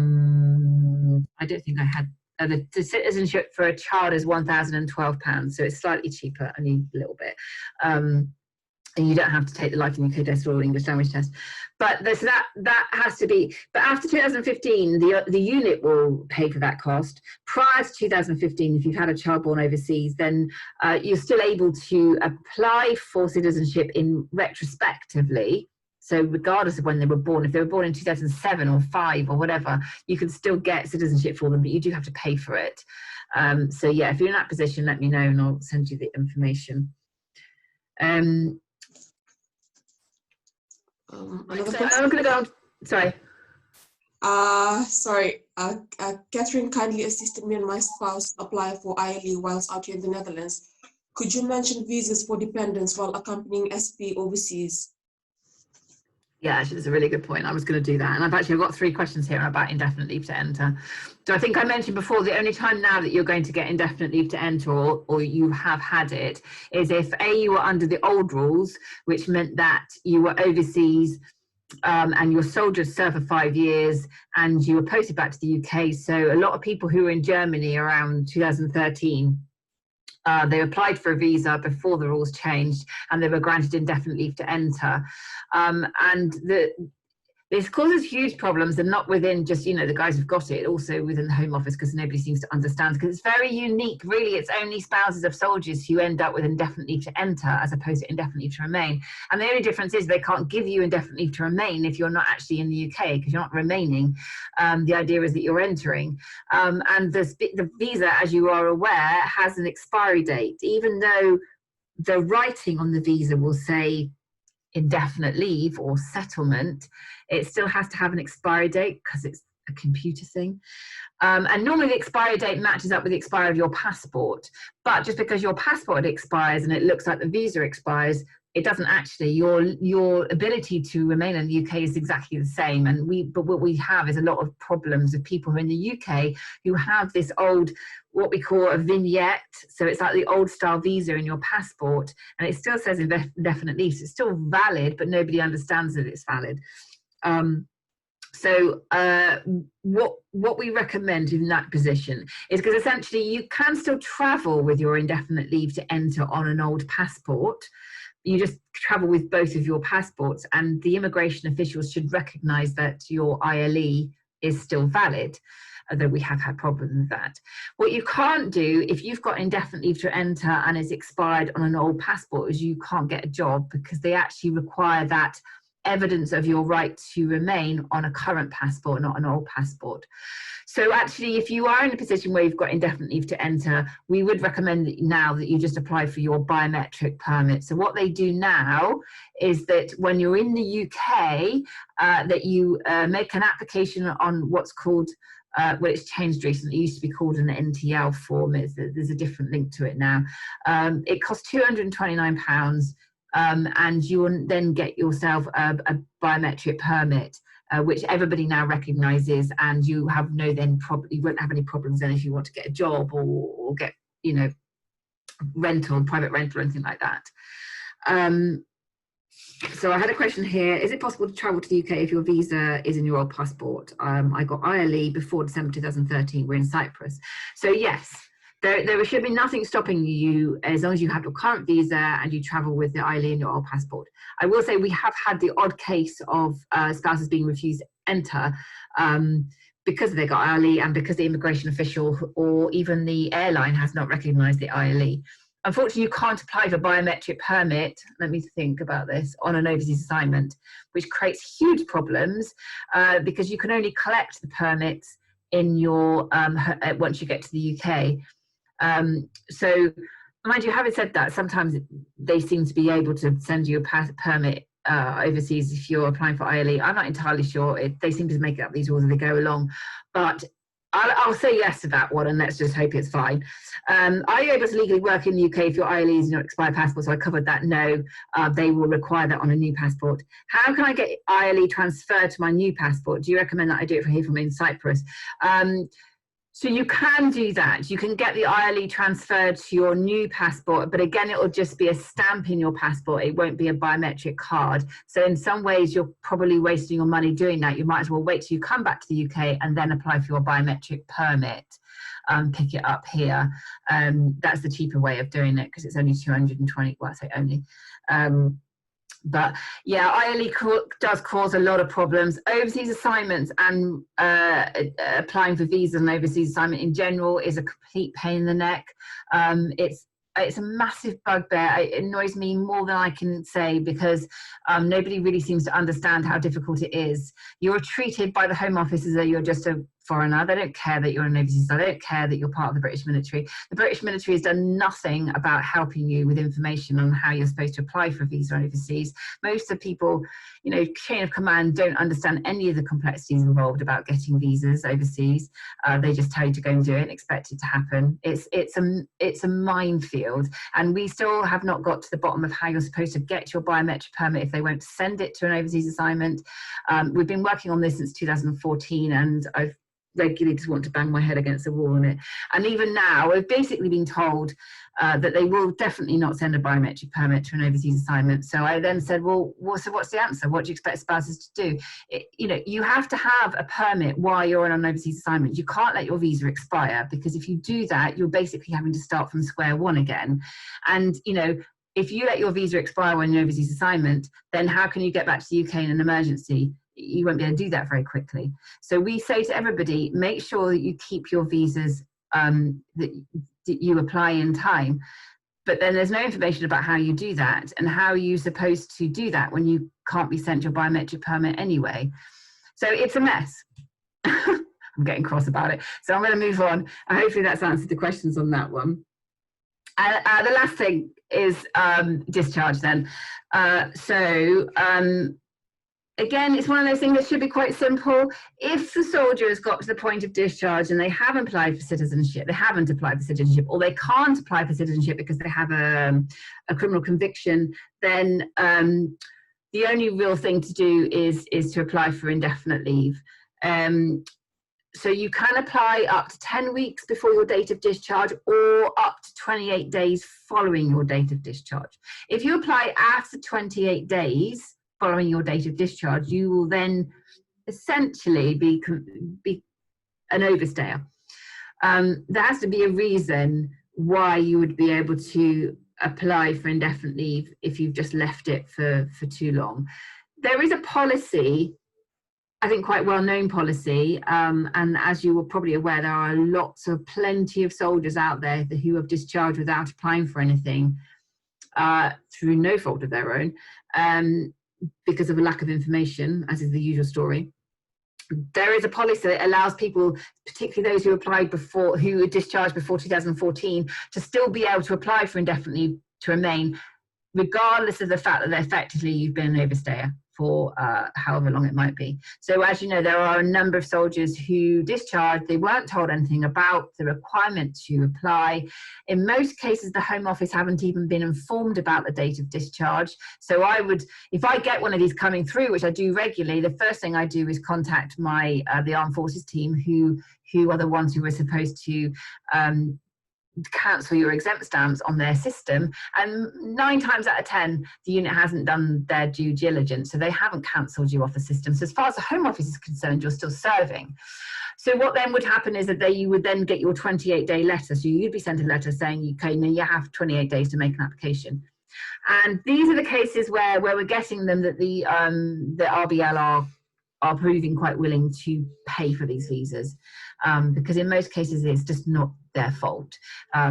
don't think I had the citizenship for a child is £1,012, so it's slightly cheaper, only a little bit. And you don't have to take the Life in UK test or English language test. But so that has to be, but after 2015, the unit will pay for that cost. Prior to 2015, if you've had a child born overseas, then you're still able to apply for citizenship in retrospectively. So regardless of when they were born, if they were born in 2007 or 5 or whatever, you can still get citizenship for them, but you do have to pay for it. So yeah, if you're in that position, let me know and I'll send you the information. Another so I'm going to go on, sorry. Katherine kindly assisted me and my spouse apply for ILE whilst out here in the Netherlands. Could you mention visas for dependents while accompanying SP overseas? Yeah, actually, that's a really good point. I was going to do that. And I've got 3 questions here about indefinite leave to enter. So I think I mentioned before, the only time now that you're going to get indefinite leave to enter, or you have had it, is if A, you were under the old rules, which meant that you were overseas and your soldiers served for 5 years and you were posted back to the UK. So a lot of people who were in Germany around 2013, they applied for a visa before the rules changed and they were granted indefinite leave to enter. And this causes huge problems, and not within just, you know, the guys who've got it, also within the Home Office, because nobody seems to understand, because it's very unique. Really, it's only spouses of soldiers who end up with indefinite leave to enter as opposed to indefinite leave to remain. And the only difference is they can't give you indefinite leave to remain if you're not actually in the UK, because you're not remaining. The idea is that you're entering. And the visa, as you are aware, has an expiry date, even though the writing on the visa will say indefinite leave or settlement. It still has to have an expiry date because it's a computer thing. And normally the expiry date matches up with the expiry of your passport. But just because your passport expires and it looks like the visa expires, it doesn't actually. Your ability to remain in the UK is exactly the same. But what we have is a lot of problems with people who are in the UK who have this old, what we call a vignette. So it's like the old style visa in your passport, and it still says indefinite leave. So it's still valid, but nobody understands that it's valid. So what we recommend in that position is, because essentially you can still travel with your indefinite leave to enter on an old passport. You just travel with both of your passports, and the immigration officials should recognise that your ILE is still valid, although we have had problems with that. What you can't do if you've got indefinite leave to enter and it's expired on an old passport is you can't get a job, because they actually require that evidence of your right to remain on a current passport, not an old passport. So actually, if you are in a position where you've got indefinite leave to enter, we would recommend that now that you just apply for your biometric permit. So what they do now is that when you're in the UK, that you make an application on what's called, well, it's changed recently. It used to be called an NTL form. There's a different link to it now. It costs £229. And you will then get yourself a biometric permit, which everybody now recognises, and you have probably won't have any problems then if you want to get a job or get, you know, private rental or anything like that. So I had a question here. Is it possible to travel to the UK if your visa is in your old passport? I got ILE before December 2013. We're in Cyprus. So yes. There should be nothing stopping you as long as you have your current visa and you travel with the ILE in your old passport. I will say we have had the odd case of spouses being refused to enter because they got ILE and because the immigration official or even the airline has not recognised the ILE. Unfortunately, you can't apply for biometric permit, let me think about this, on an overseas assignment, which creates huge problems because you can only collect the permits in your once you get to the UK. So, mind you, having said that, sometimes they seem to be able to send you a permit overseas if you're applying for ILE. I'm not entirely sure. They seem to make up these rules as they go along, but I'll say yes to that one, and let's just hope it's fine. Are you able to legally work in the UK if your ILE is in your expired passport? So I covered that. No, they will require that on a new passport. How can I get ILE transferred to my new passport? Do you recommend that I do it from here from in Cyprus? So you can do that. You can get the ILE transferred to your new passport, but again, it will just be a stamp in your passport. It won't be a biometric card. So in some ways, you're probably wasting your money doing that. You might as well wait till you come back to the UK and then apply for your biometric permit. Pick it up here. That's the cheaper way of doing it because it's only 220, well, I say only. But yeah, ILE does cause a lot of problems. Overseas assignments and applying for visas and overseas assignment in general is a complete pain in the neck. It's a massive bugbear. It annoys me more than I can say because nobody really seems to understand how difficult it is. You're treated by the Home Office as though you're just a foreigner. They don't care that you're an overseas. They don't care that you're part of the British military. The British military has done nothing about helping you with information on how you're supposed to apply for a visa overseas. Most of the people, you know, chain of command don't understand any of the complexities involved about getting visas overseas. They just tell you to go and do it and expect it to happen. It's a minefield, and we still have not got to the bottom of how you're supposed to get your biometric permit if they won't send it to an overseas assignment. We've been working on this since 2014, and I've regularly just want to bang my head against the wall on it. And even now, I've basically been told that they will definitely not send a biometric permit to an overseas assignment. So I then said, well, so what's the answer? What do you expect spouses to do? You know, you have to have a permit while you're on an overseas assignment. You can't let your visa expire, because if you do that, you're basically having to start from square one again. And, you know, if you let your visa expire when you're on overseas assignment, then how can you get back to the UK in an emergency? You won't be able to do that very quickly. So we say to everybody, make sure that you keep your visas that you apply in time. But then there's no information about how you do that and how you're supposed to do that when you can't be sent your biometric permit anyway. So it's a mess. I'm getting cross about it. So I'm going to move on. Hopefully that's answered the questions on that one. The last thing is discharge then. Again, it's one of those things that should be quite simple. If the soldier has got to the point of discharge and they haven't applied for citizenship, or they can't apply for citizenship because they have a criminal conviction, then the only real thing to do is to apply for indefinite leave. So you can apply up to 10 weeks before your date of discharge or up to 28 days following your date of discharge. If you apply after 28 days, following your date of discharge, you will then essentially be an overstayer. There has to be a reason why you would be able to apply for indefinite leave if you've just left it for too long. There is a policy, I think quite well-known policy, and as you were probably aware, there are plenty of soldiers out there who have discharged without applying for anything through no fault of their own, because of a lack of information, as is the usual story. There is a policy that allows people, particularly those who applied before, who were discharged before 2014, to still be able to apply for indefinite leave to remain, regardless of the fact that effectively you've been an overstayer for however long it might be. So as you know, there are a number of soldiers who discharged, they weren't told anything about the requirement to apply. In most cases, the Home Office haven't even been informed about the date of discharge. So I would, if I get one of these coming through, which I do regularly, the first thing I do is contact the Armed Forces team, who are the ones who are supposed to cancel your exempt stamps on their system, and 9 times out of 10 the unit hasn't done their due diligence, so they haven't cancelled you off the system. So as far as the Home Office is concerned, you're still serving. So what then would happen is that you would then get your 28-day letter. So you'd be sent a letter saying, okay, now you have 28 days to make an application. And these are the cases where we're getting them that the RBL are proving quite willing to pay for these visas, because in most cases it's just not their fault.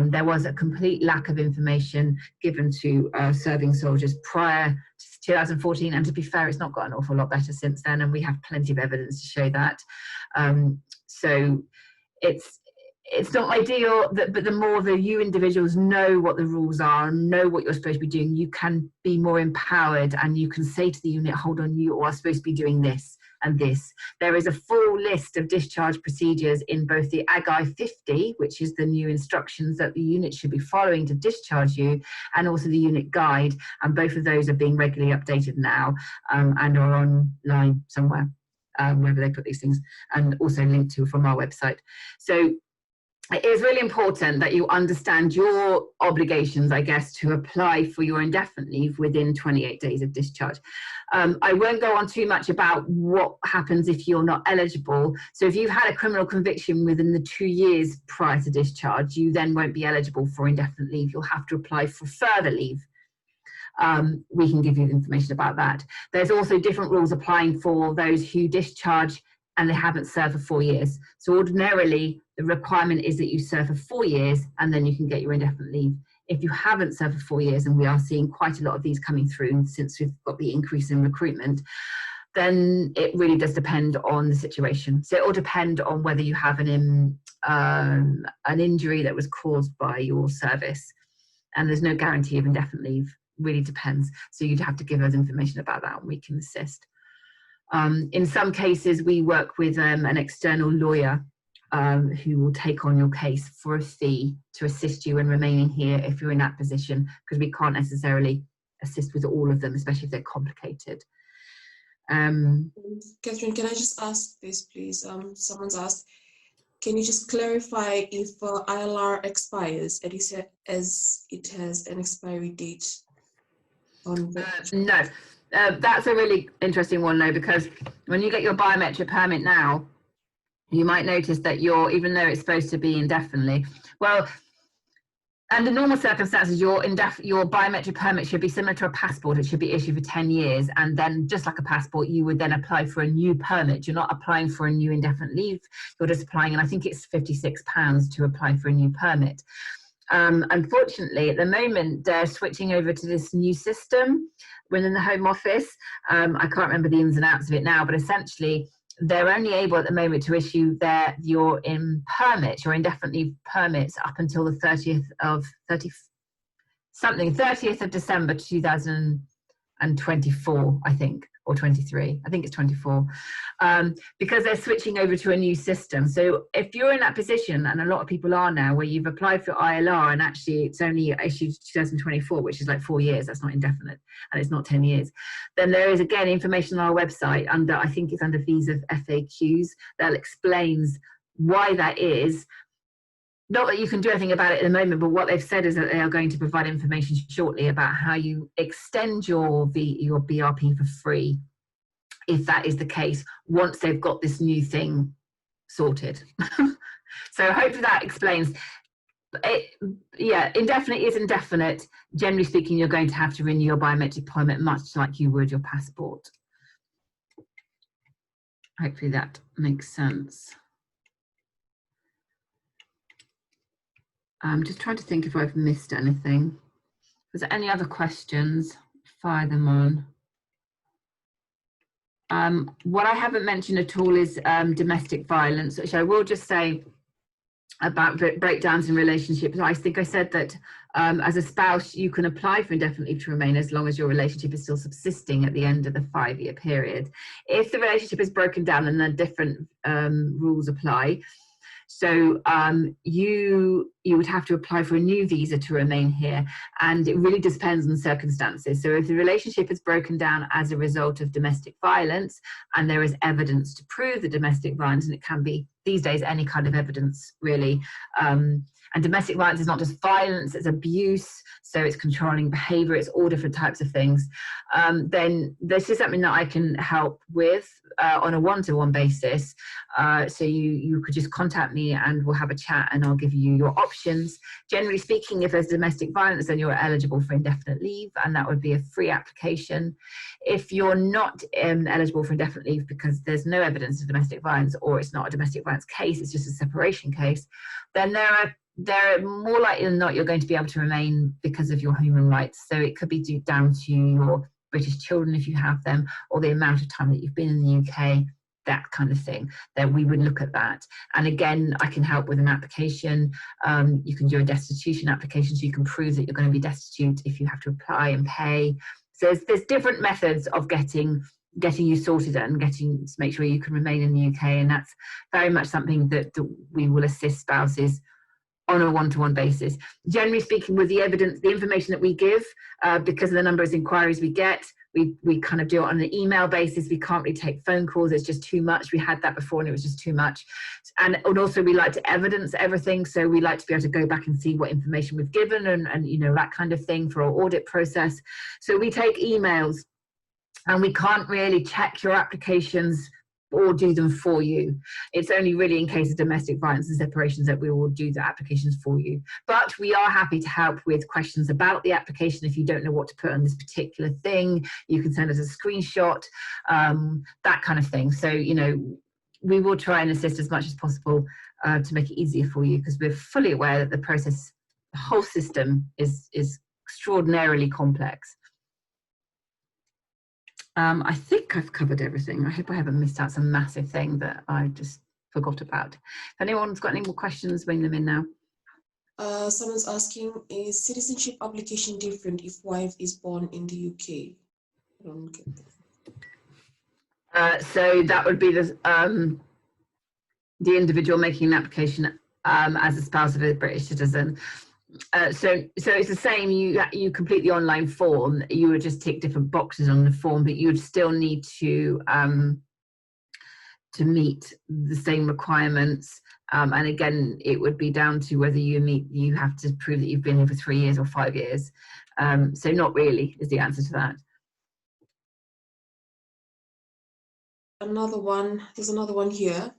There was a complete lack of information given to serving soldiers prior to 2014, and to be fair, it's not got an awful lot better since then, and we have plenty of evidence to show that. So it's not ideal, but the more that you individuals know what the rules are and know what you're supposed to be doing, you can be more empowered, and you can say to the unit, hold on, you are supposed to be doing this and this. There is a full list of discharge procedures in both the AGI 50, which is the new instructions that the unit should be following to discharge you, and also the unit guide, and both of those are being regularly updated now, and are online somewhere, wherever they put these things, and also linked to from our website. So it is really important that you understand your obligations, I guess, to apply for your indefinite leave within 28 days of discharge. I won't go on too much about what happens if you're not eligible. So if you've had a criminal conviction within the 2 years prior to discharge, you then won't be eligible for indefinite leave. You'll have to apply for further leave. We can give you information about that. There's also different rules applying for those who discharge and they haven't served for 4 years. So ordinarily, the requirement is that you serve for 4 years and then you can get your indefinite leave. If you haven't served for 4 years, and we are seeing quite a lot of these coming through since we've got the increase in recruitment, then it really does depend on the situation. So it will depend on whether you have an injury that was caused by your service, and there's no guarantee of indefinite leave. Really depends. So you'd have to give us information about that, and we can assist. In some cases, we work with an external lawyer who will take on your case for a fee to assist you in remaining here if you're in that position, because we can't necessarily assist with all of them, especially if they're complicated. Katherine, can I just ask this, please? Someone's asked, can you just clarify if ILR expires as it has an expiry date on the... No. That's a really interesting one, though, because when you get your biometric permit now, you might notice that even though it's supposed to be indefinitely, well, under normal circumstances, your biometric permit should be similar to a passport. It should be issued for 10 years. And then just like a passport, you would then apply for a new permit. You're not applying for a new indefinite leave. You're just applying, and I think it's £56 to apply for a new permit. Unfortunately, at the moment, they're switching over to this new system within the Home Office. I can't remember the ins and outs of it now, but essentially, they're only able at the moment to issue your indefinite leave permits up until the 30th of December 2024, I think, or 23. I think it's 24, because they're switching over to a new system. So if you're in that position, and a lot of people are now, where you've applied for ILR and actually it's only issued 2024, which is like 4 years, that's not indefinite, and it's not 10 years, then there is, again, information on our website under, I think it's under visa FAQs, that explains why that is. Not that you can do anything about it at the moment, but what they've said is that they are going to provide information shortly about how you extend your BRP for free if that is the case, once they've got this new thing sorted. So hopefully that explains. Yeah, indefinite is indefinite. Generally speaking, you're going to have to renew your biometric permit much like you would your passport. Hopefully that makes sense. I'm just trying to think if I've missed anything. Was there any other questions? Fire them on. What I haven't mentioned at all is domestic violence, which I will just say about breakdowns in relationships. I think I said that as a spouse, you can apply for indefinite leave to remain as long as your relationship is still subsisting at the end of the 5-year period. If the relationship is broken down, then the different rules apply. So you would have to apply for a new visa to remain here, and it really depends on circumstances. So if the relationship is broken down as a result of domestic violence and there is evidence to prove the domestic violence, and it can be these days any kind of evidence really, and domestic violence is not just violence, it's abuse, so it's controlling behavior, it's all different types of things, then this is something that I can help with on a one-to-one basis. So you could just contact me and we'll have a chat and I'll give you your options. Generally speaking, if there's domestic violence, then you're eligible for indefinite leave, and that would be a free application. If you're not eligible for indefinite leave because there's no evidence of domestic violence, or it's not a domestic violence case, it's just a separation case, then they're more likely than not you're going to be able to remain because of your human rights. So it could be down to your British children if you have them, or the amount of time that you've been in the UK, that kind of thing, that we would look at that. And again, I can help with an application. You can do a destitution application, so you can prove that you're going to be destitute if you have to apply and pay. So there's different methods of getting you sorted and getting to make sure you can remain in the UK, and that's very much something that we will assist spouses on a one-to-one basis. Generally speaking, with the evidence, the information that we give, because of the number of inquiries we get, we kind of do it on an email basis. We can't really take phone calls, it's just too much. We had that before and it was just too much. And also we like to evidence everything, so we like to be able to go back and see what information we've given and you know, that kind of thing for our audit process. So we take emails, and we can't really check your applications or do them for you. It's only really in case of domestic violence and separations that we will do the applications for you. But we are happy to help with questions about the application. If you don't know what to put on this particular thing, you can send us a screenshot, that kind of thing. So, you know, we will try and assist as much as possible to make it easier for you, because we're fully aware that the process, the whole system is extraordinarily complex. I think I've covered everything. I hope I haven't missed out some massive thing that I just forgot about. If anyone's got any more questions, bring them in now. Someone's asking, is citizenship application different if wife is born in the UK? I don't get that. So that would be the individual making an application as a spouse of a British citizen. So it's the same. You complete the online form. You would just tick different boxes on the form, but you would still need to meet the same requirements. And again, it would be down to whether you have to prove that you've been here for 3 years or 5 years. So not really is the answer to that. Another one. There's another one here.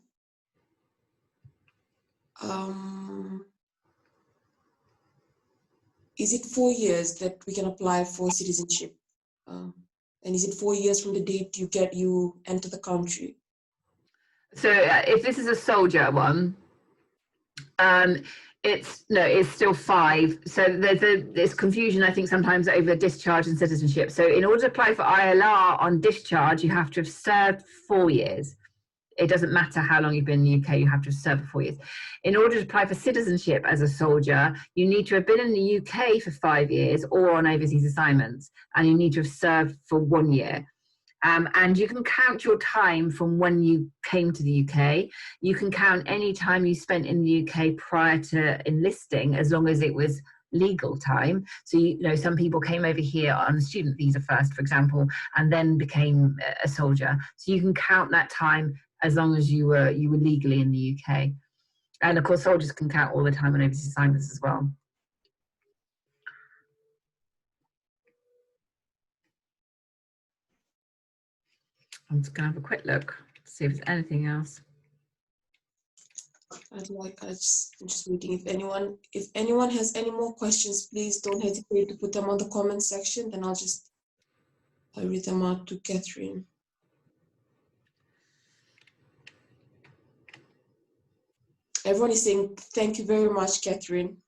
Is it 4 years that we can apply for citizenship? And is it 4 years from the date you enter the country? So if this is a soldier one, it's still 5. So there's confusion, I think, sometimes over discharge and citizenship. So in order to apply for ILR on discharge, you have to have served 4 years. It doesn't matter how long you've been in the UK, you have to serve for 4 years. In order to apply for citizenship as a soldier, you need to have been in the UK for 5 years or on overseas assignments, and you need to have served for 1 year. And you can count your time from when you came to the UK. You can count any time you spent in the UK prior to enlisting, as long as it was legal time. So, you know, some people came over here on a student visa first, for example, and then became a soldier. So you can count that time as long as you were legally in the UK. And of course, soldiers can count all the time on overseas assignments as well. I'm just going to have a quick look to see if there's anything else. I'm just waiting. If anyone has any more questions, please don't hesitate to put them on the comment section. Then I'll read them out to Katherine. Everyone is saying thank you very much, Katherine.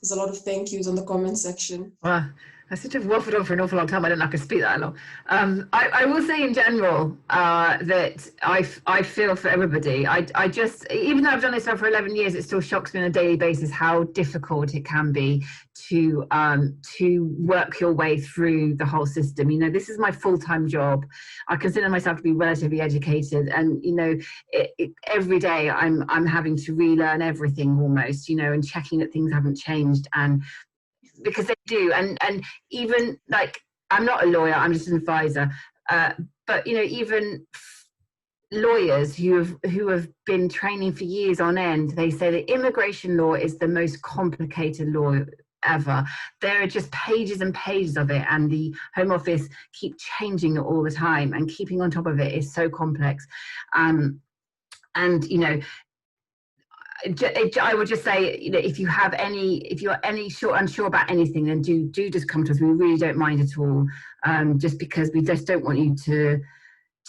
There's a lot of thank yous on the comment section. Well, I seem to have waffled on for an awful long time. I don't know if I can speak that long. I will say in general that I feel for everybody. I just, even though I've done this for 11 years, it still shocks me on a daily basis how difficult it can be to work your way through the whole system. You know, this is my full-time job. I consider myself to be relatively educated, and you know, every day I'm having to relearn everything almost. You know, and checking that things haven't changed, and because they do, and even like, I'm not a lawyer, I'm just an advisor, but you know, even lawyers who have been training for years on end, they say that immigration law is the most complicated law ever. There are just pages and pages of it, and the Home Office keep changing it all the time, and keeping on top of it is so complex. And you know, I would just say, you know, if you're unsure about anything, then do just come to us. We really don't mind at all, just because we just don't want you to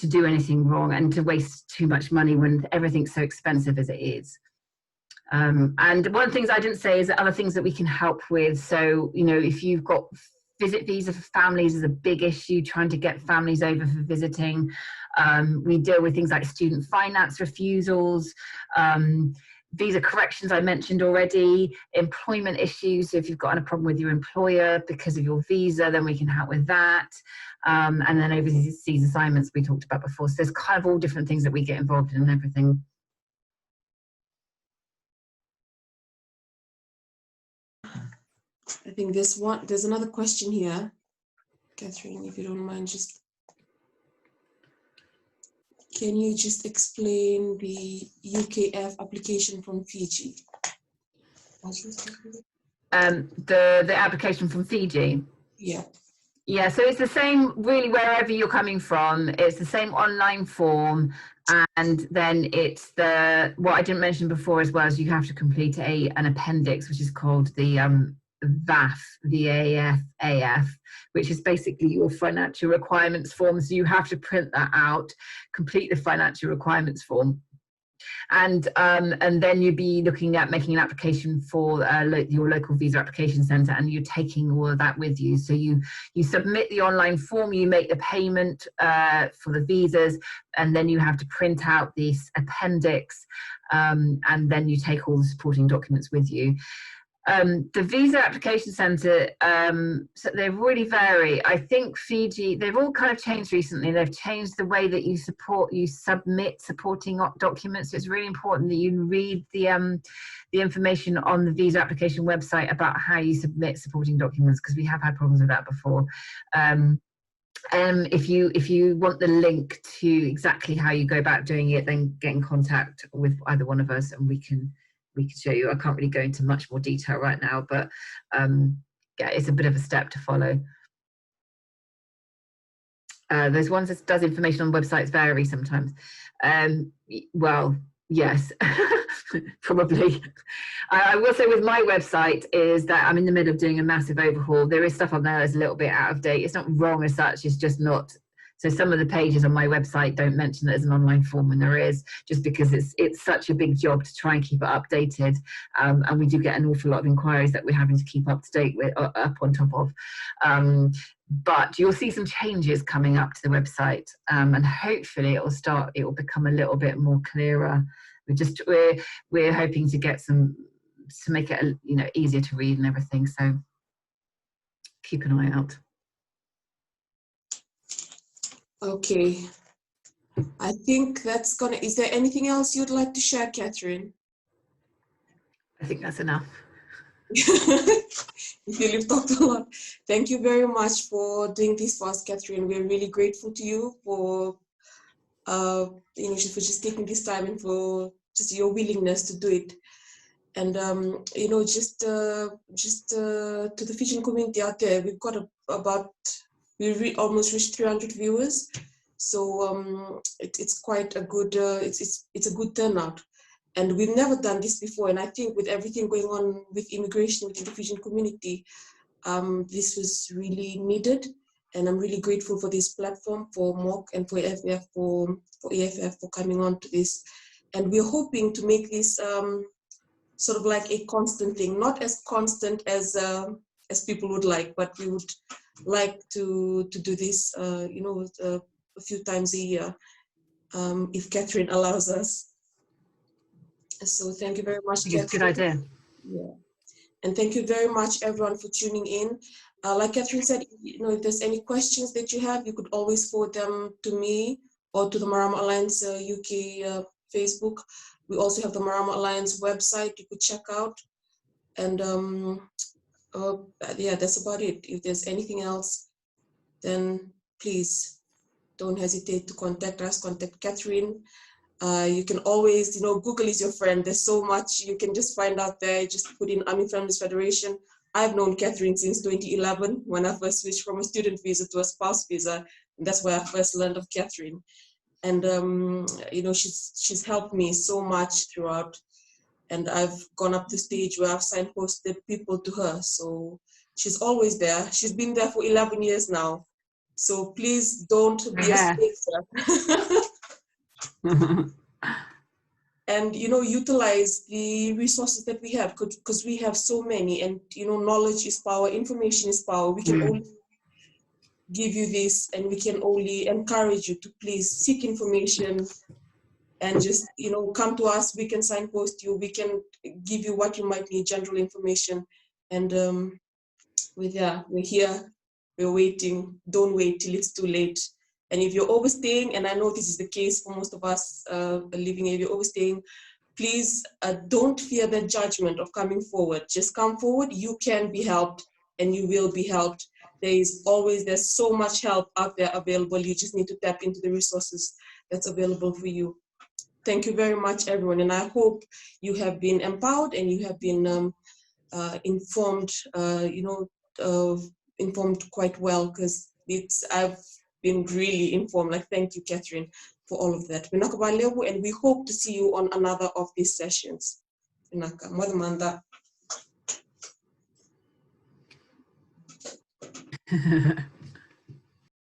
do anything wrong and to waste too much money when everything's so expensive as it is. And one of the things I didn't say is that other things that we can help with. So, you know, if you've got visit visa for families is a big issue, trying to get families over for visiting. We deal with things like student finance refusals, visa corrections I mentioned already, employment issues. So if you've got a problem with your employer because of your visa, then we can help with that. And then overseas assignments we talked about before. So there's kind of all different things that we get involved in and everything. I think there's another question here. Katherine, if you don't mind, can you just explain the UKF application from Fiji? The application from Fiji? Yeah. Yeah, so it's the same really wherever you're coming from. It's the same online form, and then it's what I didn't mention before as well, is you have to complete an appendix, which is called the VAF, VAF, which is basically your financial requirements form. So you have to print that out, complete the financial requirements form, and then you'd be looking at making an application for your local visa application centre, and you're taking all of that with you. So you submit the online form, you make the payment for the visas, and then you have to print out this appendix, and then you take all the supporting documents with you. The visa application centre, so they really vary. I think Fiji, they've all kind of changed recently. They've changed the way that you submit supporting documents. So it's really important that you read the information on the visa application website about how you submit supporting documents, because we have had problems with that before. If you want the link to exactly how you go about doing it, then get in contact with either one of us and we can show you. I can't really go into much more detail right now, but yeah, it's a bit of a step to follow. Those ones that does information on websites vary sometimes. Well, yes, probably. I will say with my website is that I'm in the middle of doing a massive overhaul. There is stuff on there that's a little bit out of date. It's not wrong as such, it's just not. So some of the pages on my website don't mention that there's an online form when there is, just because it's such a big job to try and keep it updated. And we do get an awful lot of inquiries that we're having to keep up to date with, up on top of. But you'll see some changes coming up to the website, and hopefully it will become a little bit more clearer. We're hoping to get to make it easier to read and everything. So keep an eye out. Okay, I think that's is there anything else you'd like to share, Katherine? I think that's enough. You've talked a lot. Thank you very much for doing this for us, Katherine. We're really grateful to you for for just taking this time and for just your willingness to do it. And just to the Fijian community out there, we've got almost reached 300 viewers. So it's quite a good, it's a good turnout. And we've never done this before. And I think with everything going on with immigration within the Fijian community, this was really needed. And I'm really grateful for this platform, for MAUK and for AFF, for AFF for coming on to this. And we're hoping to make this sort of like a constant thing, not as constant as people would like, but we would like to do this, you know, a few times a year, if Katherine allows us. So thank you very much, I think it's a good idea. Yeah. And thank you very much, everyone, for tuning in. Like Katherine said, you know, if there's any questions that you have, you could always forward them to me or to the Marama Alliance UK Facebook. We also have the Marama Alliance website you could check out. And yeah, that's about it. If there's anything else, then please don't hesitate to contact us, contact Katherine. You can always, you know, Google is your friend. There's so much you can just find out there. Just put in Army Families Federation. I've known Katherine since 2011 when I first switched from a student visa to a spouse visa. And that's where I first learned of Katherine. And, you know, she's helped me so much throughout. And I've gone up to stage where I've signposted people to her. So she's always there. She's been there for 11 years now. So please don't be a stranger. And, you know, utilize the resources that we have, because we have so many, and, you know, knowledge is power, information is power. We can only give you this, and we can only encourage you to please seek information and just, you know, come to us. We can signpost you, we can give you what you might need, general information. And we're here, we're waiting. Don't wait till it's too late. And if you're overstaying, and I know this is the case for most of us living here, if you're overstaying, please don't fear the judgment of coming forward. Just come forward. You can be helped, and you will be helped. There's so much help out there available. You just need to tap into the resources that's available for you. Thank you very much, everyone. And I hope you have been empowered and you have been informed, you know, informed quite well, because I've been really informed. Like, thank you, Katherine, for all of that. And we hope to see you on another of these sessions. Vinaka, Madamanda.